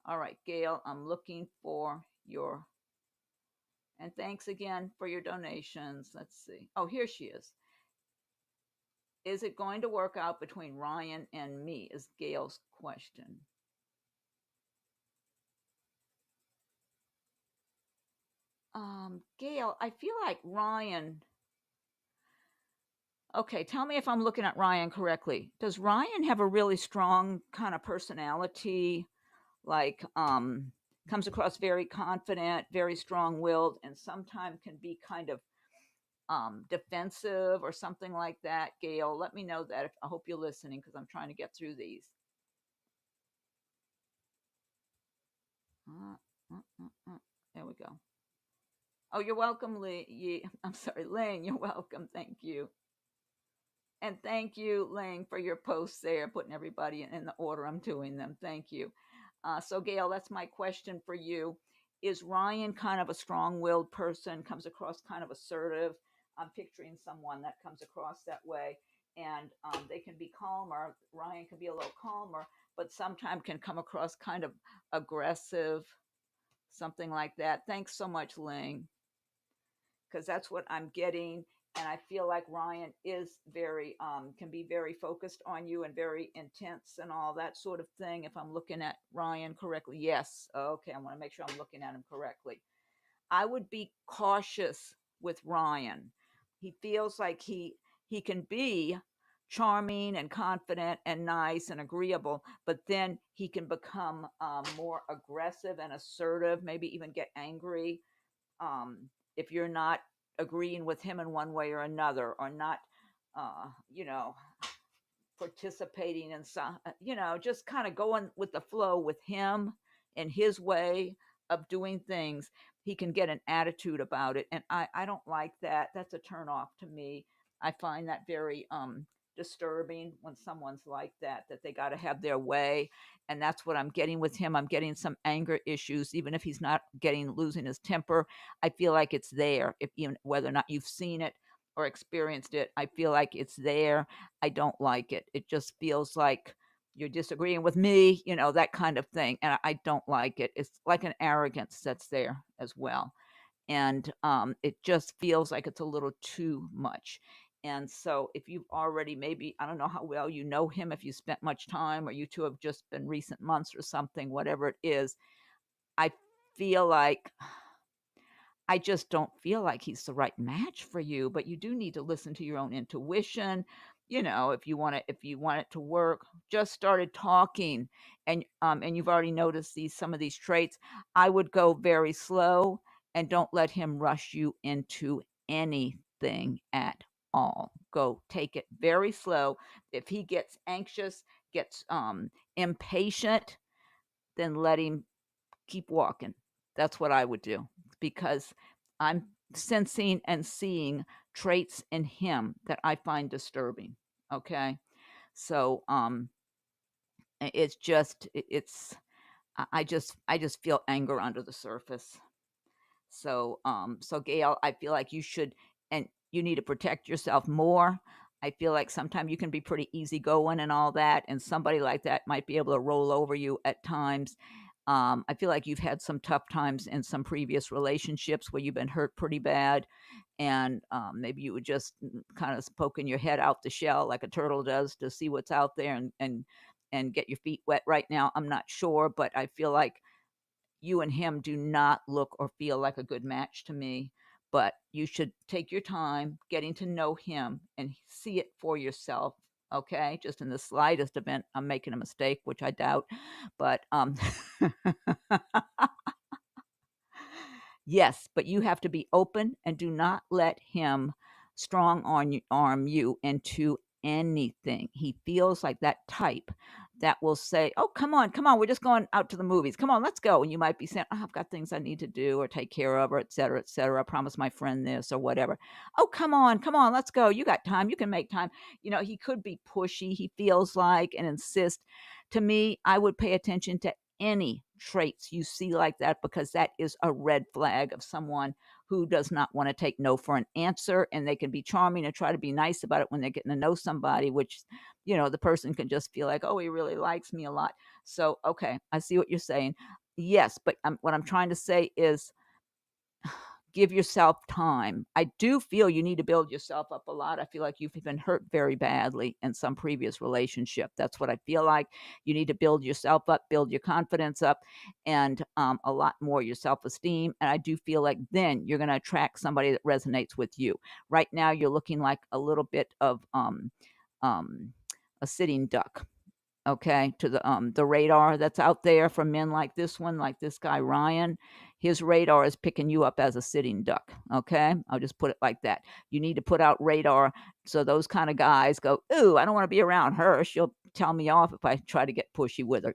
All right, Gail, I'm looking for your, and thanks again for your donations. Let's see. Oh, here she is. Is it going to work out between Ryan and me? Is Gail's question. Gail, I feel like Ryan. Okay, tell me if I'm looking at Ryan correctly. Does Ryan have a really strong kind of personality? Like, comes across very confident, very strong-willed, and sometimes can be kind of defensive or something like that. Gail, let me know that. I hope you're listening, because I'm trying to get through these. There we go. Oh, you're welcome, Lee. I'm sorry, Ling. You're welcome. Thank you. And thank you, Ling, for your posts there, putting everybody in the order I'm doing them. Thank you. So, Gail, that's my question for you. Is Ryan kind of a strong willed person, comes across kind of assertive? I'm picturing someone that comes across that way, and they can be calmer. Ryan can be a little calmer, but sometimes can come across kind of aggressive, something like that. Thanks so much, Ling, because that's what I'm getting. And I feel like Ryan is very, can be very focused on you and very intense and all that sort of thing. If I'm looking at Ryan correctly, yes. Okay, I want to make sure I'm looking at him correctly. I would be cautious with Ryan. He feels like he can be charming and confident and nice and agreeable, but then he can become more aggressive and assertive, maybe even get angry if you're not agreeing with him in one way or another, or not, you know, participating in some, just kind of going with the flow with him and his way of doing things. He can get an attitude about it, and I don't like that. That's a turn off to me. I find that very disturbing when someone's like that they got to have their way. And that's what I'm getting with him. I'm getting some anger issues, even if he's not losing his temper. I feel like it's there, if even whether or not you've seen it or experienced it. I feel like it's there. I don't like it. It just feels like you're disagreeing with me, that kind of thing. And I don't like it. It's like an arrogance that's there as well. And it just feels like it's a little too much. And so if you've already, maybe, I don't know how well you know him, if you spent much time, or you two have just been recent months or something, whatever it is, I feel like I just don't feel like he's the right match for you, but you do need to listen to your own intuition. You know, if you want it to work, just started talking and you've already noticed some of these traits, I would go very slow and don't let him rush you into anything at all. Go take it very slow. If he gets anxious, gets impatient, then let him keep walking. That's what I would do because I'm sensing and seeing traits in him that I find disturbing. Okay. So it's just it's I just feel anger under the surface. So Gail, I feel like you should and you need to protect yourself more. I feel like sometimes you can be pretty easygoing and all that, and somebody like that might be able to roll over you at times. I feel like you've had some tough times in some previous relationships where you've been hurt pretty bad, and maybe you would just kind of poking your head out the shell like a turtle does to see what's out there and get your feet wet. Right now, I'm not sure, but I feel like you and him do not look or feel like a good match to me. But you should take your time getting to know him and see it for yourself. Okay, just in the slightest event I'm making a mistake, which I doubt, but yes, but you have to be open and do not let him arm you into anything. He feels like that type that will say, "Oh, come on, we're just going out to the movies. Come on, let's go." And you might be saying, "Oh, I've got things I need to do or take care of, or et cetera, et cetera. I promised my friend this or whatever." "Oh, come on, let's go. You got time. You can make time." You know, he could be pushy, he feels like, and insist. To me, I would pay attention to any traits you see like that because that is a red flag of someone who does not want to take no for an answer, and they can be charming and try to be nice about it when they're getting to know somebody, which the person can just feel like, oh, he really likes me a lot. So okay, I see what you're saying. Yes, but what I'm trying to say is give yourself time. I do feel you need to build yourself up a lot. I feel like you've been hurt very badly in some previous relationship. That's what I feel like. You need to build yourself up, build your confidence up, and a lot more your self esteem. And I do feel like then you're going to attract somebody that resonates with you. Right now, you're looking like a little bit of um, a sitting duck, okay, to the radar that's out there for men like this one, like this guy Ryan. His radar is picking you up as a sitting duck. Okay, I'll just put it like that. You need to put out radar so those kind of guys go, ooh, I don't want to be around her, she'll tell me off if I try to get pushy with her.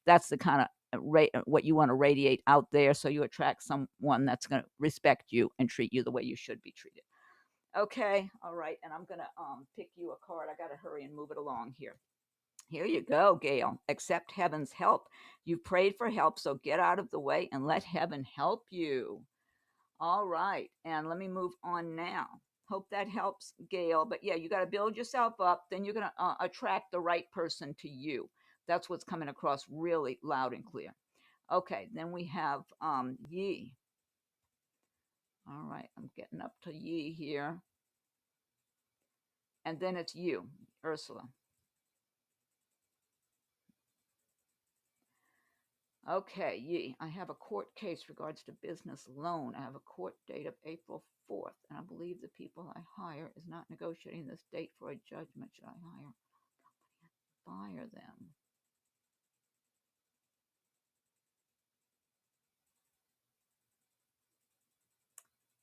That's the kind of what you want to radiate out there, so you attract someone that's going to respect you and treat you the way you should be treated. Okay, all right, and I'm gonna pick you a card. I gotta hurry and move it along here. Here you go, Gail. Accept heaven's help. You prayed for help, so get out of the way and let heaven help you. All right. And let me move on now. Hope that helps, Gail. But yeah, you got to build yourself up. Then you're going to attract the right person to you. That's what's coming across really loud and clear. Okay. Then we have Yi. All right. I'm getting up to Yi here. And then it's you, Ursula. Okay, Yi, I have a court case regards to business loan. I have a court date of April 4th, and I believe the people I hire is not negotiating this date for a judgment. Should I fire them?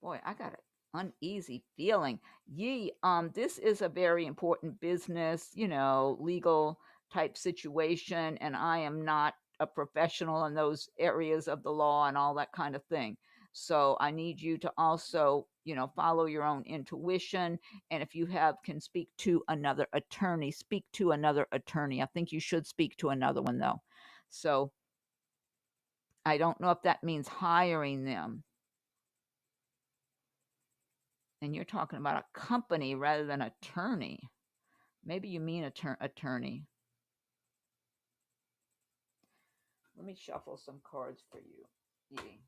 Boy, I got an uneasy feeling. Yi, this is a very important business, legal type situation, and I am not a professional in those areas of the law and all that kind of thing. So I need you to also, follow your own intuition. And if you can speak to another attorney, speak to another attorney. I think you should speak to another one though. So I don't know if that means hiring them. And you're talking about a company rather than attorney. Maybe you mean attorney. Let me shuffle some cards for you, Edie.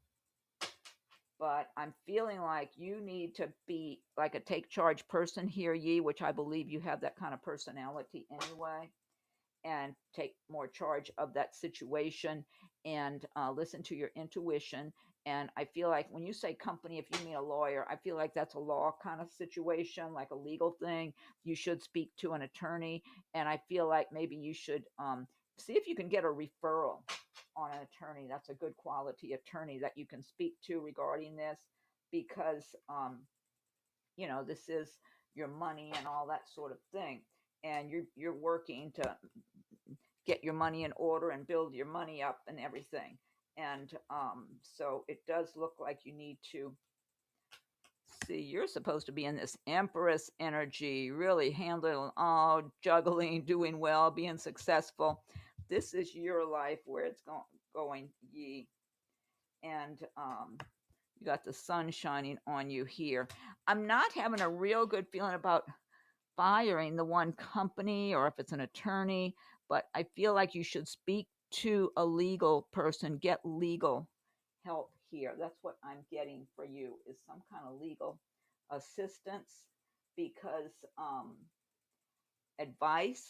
But I'm feeling like you need to be like a take charge person here, Yi, which I believe you have that kind of personality anyway. and take more charge of that situation, and listen to your intuition. And I feel like when you say company, if you mean a lawyer, I feel like that's a law kind of situation, like a legal thing. You should speak to an attorney. And I feel like maybe you should see if you can get a referral on an attorney. That's a good quality attorney that you can speak to regarding this, because this is your money and all that sort of thing, and you're working to get your money in order and build your money up and everything. And so it does look like you need to see, you're supposed to be in this Empress energy, really handling all, juggling, doing well, being successful. This is your life where it's going, ye. And you got the sun shining on you here. I'm not having a real good feeling about firing the one company or if it's an attorney, but I feel like you should speak to a legal person, get legal help here. That's what I'm getting for you, is some kind of legal assistance, because advice,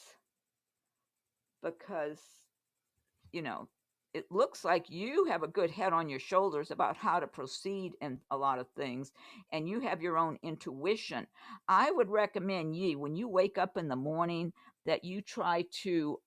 because you know, it looks like you have a good head on your shoulders about how to proceed in a lot of things, and you have your own intuition. I would recommend ye, when you wake up in the morning, that you try to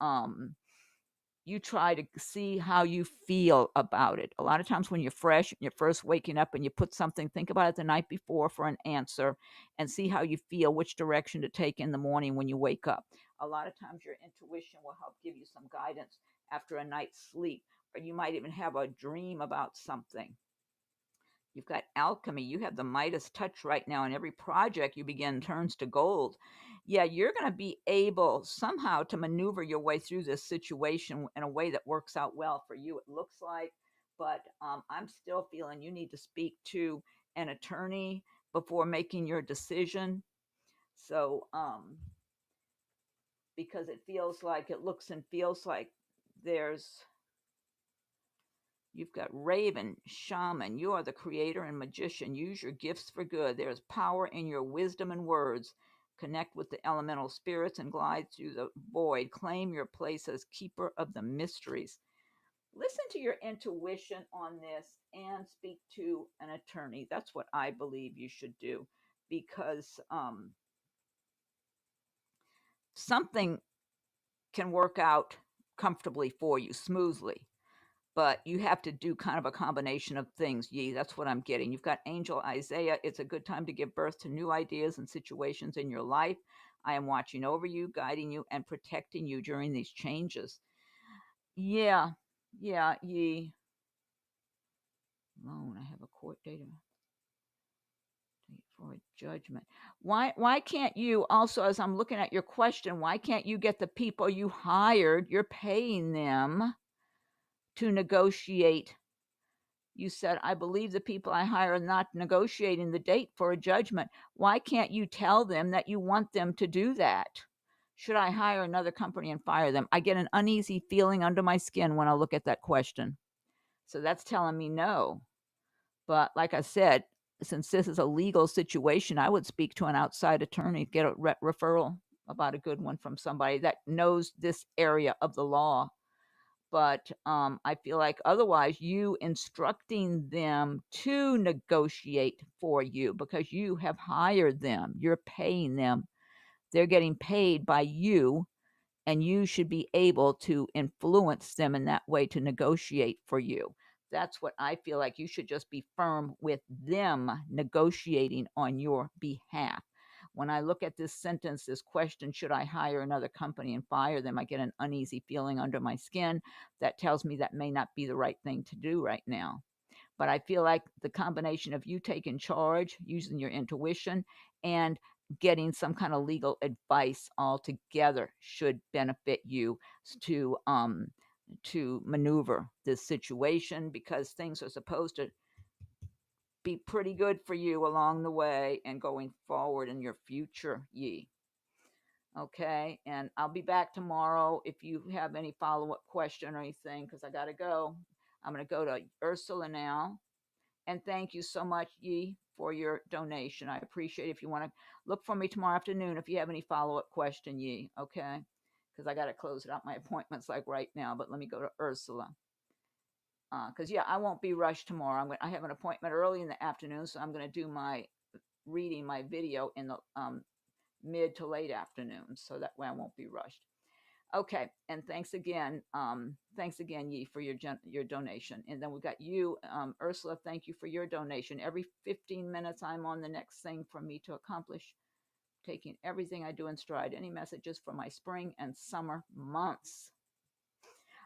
see how you feel about it. A lot of times when you're fresh, you're first waking up and you put something, think about it the night before for an answer, and see how you feel, which direction to take in the morning when you wake up. A lot of times your intuition will help give you some guidance after a night's sleep, or you might even have a dream about something. You've got alchemy. You have the Midas touch right now, and every project you begin turns to gold. Yeah, you're going to be able somehow to maneuver your way through this situation in a way that works out well for you, it looks like. But I'm still feeling you need to speak to an attorney before making your decision. So, because it looks and feels like there's You've got Raven, Shaman. You are the creator and magician. Use your gifts for good. There is power in your wisdom and words. Connect with the elemental spirits and glide through the void. Claim your place as keeper of the mysteries. Listen to your intuition on this and speak to an attorney. That's what I believe you should do, because something can work out comfortably for you, smoothly. But you have to do kind of a combination of things. That's what I'm getting. You've got Angel Isaiah. It's a good time to give birth to new ideas and situations in your life. I am watching over you, guiding you, and protecting you during these changes. Yeah, ye. Loan. I have a court date for a judgment. Why can't you also, as I'm looking at your question, why can't you get the people you hired, you're paying them to negotiate? You said, I believe the people I hire are not negotiating the date for a judgment. Why can't you tell them that you want them to do that? Should I hire another company and fire them? I get an uneasy feeling under my skin when I look at that question. So that's telling me no. But like I said, since this is a legal situation, I would speak to an outside attorney, get a referral about a good one from somebody that knows this area of the law. But I feel like otherwise you instructing them to negotiate for you, because you have hired them, you're paying them, they're getting paid by you, and you should be able to influence them in that way to negotiate for you. That's what I feel like. You should just be firm with them negotiating on your behalf. When I look at this sentence, this question, should I hire another company and fire them? I get an uneasy feeling under my skin that tells me that may not be the right thing to do right now. But I feel like the combination of you taking charge, using your intuition, and getting some kind of legal advice all together should benefit you to maneuver this situation, because things are supposed to be pretty good for you along the way and going forward in your future, ye. Okay, and I'll be back tomorrow if you have any follow-up question or anything, because I gotta go. I'm gonna go to Ursula now. And thank you so much, Yi, for your donation. I appreciate it. If you want to look for me tomorrow afternoon, if you have any follow-up question, Yi, okay? because I got to close it out my appointments like right now. But let me go to Ursula. Because yeah, I won't be rushed tomorrow. I have an appointment early in the afternoon, so I'm going to do my reading, my video in the mid to late afternoon, so that way I won't be rushed. Okay, and thanks again, Yi, for your donation. And then we got you, Ursula. Thank you for your donation. Every 15 minutes, I'm on the next thing for me to accomplish, taking everything I do in stride. Any messages for my spring and summer months?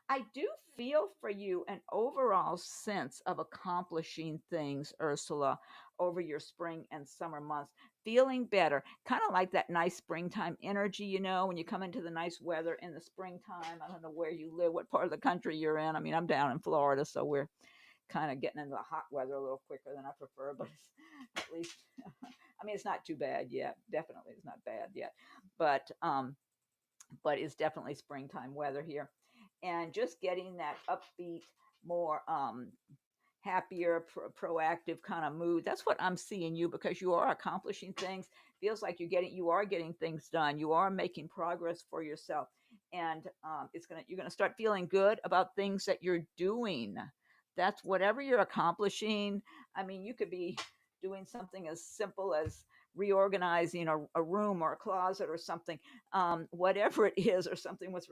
I do feel for you an overall sense of accomplishing things, Ursula, over your spring and summer months, feeling better, kind of like that nice springtime energy, when you come into the nice weather in the springtime. I don't know where you live, what part of the country you're in. I mean, I'm down in Florida, so we're kind of getting into the hot weather a little quicker than I prefer, but at least, I mean, it's not too bad yet. Definitely it's not bad yet, but it's definitely springtime weather here. And just getting that upbeat, more happier, proactive kind of mood. That's what I'm seeing you, because you are accomplishing things. Feels like you are getting things done. You are making progress for yourself, and you're gonna start feeling good about things that you're doing. That's whatever you're accomplishing. I mean, you could be doing something as simple as reorganizing a room or a closet or something, whatever it is, or something with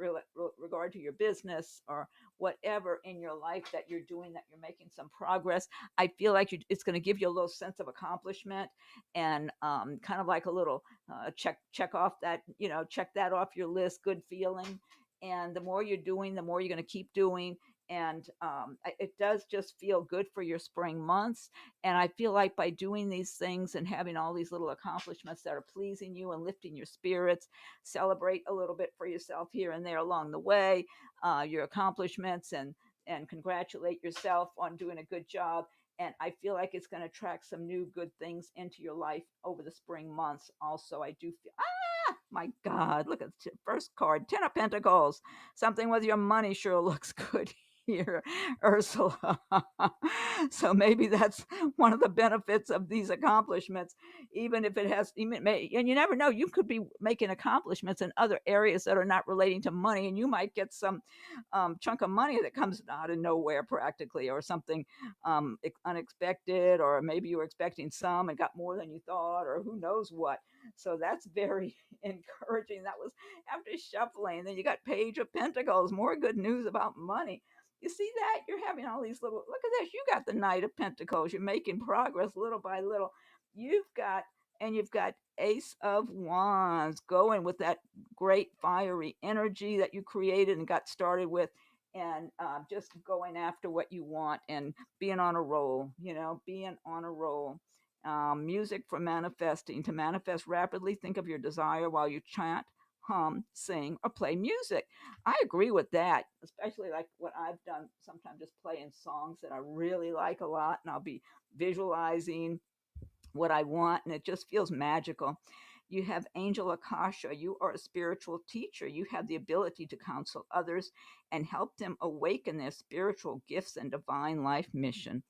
regard to your business, or whatever in your life that you're doing, that you're making some progress. I feel like it's going to give you a little sense of accomplishment, and kind of like a little check off that, check that off your list, good feeling. And the more you're doing, the more you're going to keep doing. And it does just feel good for your spring months. And I feel like by doing these things and having all these little accomplishments that are pleasing you and lifting your spirits, celebrate a little bit for yourself here and there along the way, your accomplishments, and congratulate yourself on doing a good job. And I feel like it's going to attract some new good things into your life over the spring months. Also, I do feel, my God, look at the first card, 10 of Pentacles. Something with your money sure looks good here, Ursula. So maybe that's one of the benefits of these accomplishments, even if it has, and you never know, you could be making accomplishments in other areas that are not relating to money, and you might get some chunk of money that comes out of nowhere practically, or something unexpected, or maybe you were expecting some and got more than you thought, or who knows what. So that's very encouraging. That was after shuffling. Then you got Page of Pentacles, more good news about money. You see that? You're having all these little, look at this. You got the Knight of Pentacles. You're making progress little by little. You've got Ace of Wands, going with that great fiery energy that you created and got started with, and just going after what you want and being on a roll, being on a roll. Music for manifesting. To manifest rapidly, think of your desire while you chant, hum, sing, or play music. I agree with that, especially like what I've done, sometimes just playing songs that I really like a lot, and I'll be visualizing what I want, and it just feels magical. You have Angel Akasha. You are a spiritual teacher. You have the ability to counsel others and help them awaken their spiritual gifts and divine life mission.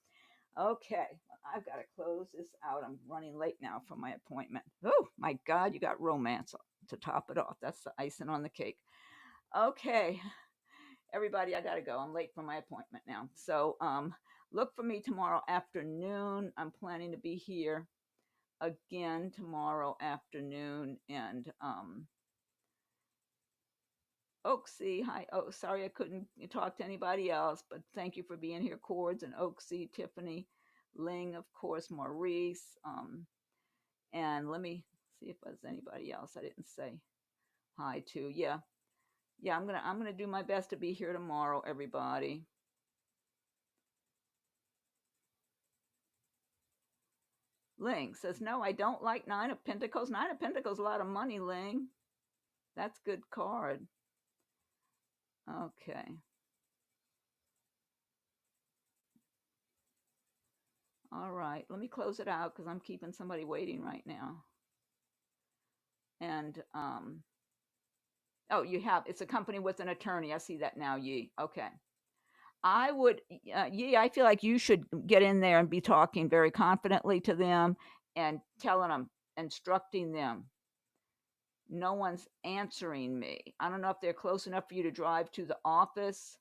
Okay, I've got to close this out. I'm running late now for my appointment. Oh, my God, you got romance to top it off. That's the icing on the cake. Okay, everybody, I got to go. I'm late for my appointment now. So look for me tomorrow afternoon. I'm planning to be here again tomorrow afternoon. And Oaksy, hi. Oh, sorry I couldn't talk to anybody else, but thank you for being here, Cords and Oaksy, Tiffany, Ling, of course, Maurice. And let me see if there's anybody else I didn't say hi to. Yeah, I'm gonna do my best to be here tomorrow, everybody. Ling says, no, I don't like Nine of Pentacles. Nine of Pentacles, a lot of money, Ling. That's a good card. Okay. All right, let me close it out because I'm keeping somebody waiting right now. And oh, it's a company with an attorney. I see that now, Yi. Okay. I would, Yi, I feel like you should get in there and be talking very confidently to them and telling them, instructing them, no one's answering me. I don't know if they're close enough for you to drive to the office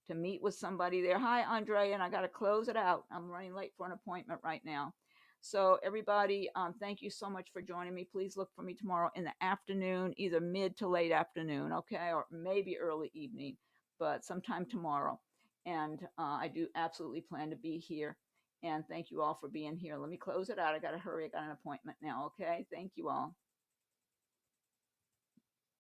to meet with somebody there. Hi, Andre, and I got to close it out. I'm running late for an appointment right now. So everybody, thank you so much for joining me. Please look for me tomorrow in the afternoon, either mid to late afternoon, okay, or maybe early evening, but sometime tomorrow. And I do absolutely plan to be here. And thank you all for being here. Let me close it out. I got to hurry. I got an appointment now, okay? Thank you all.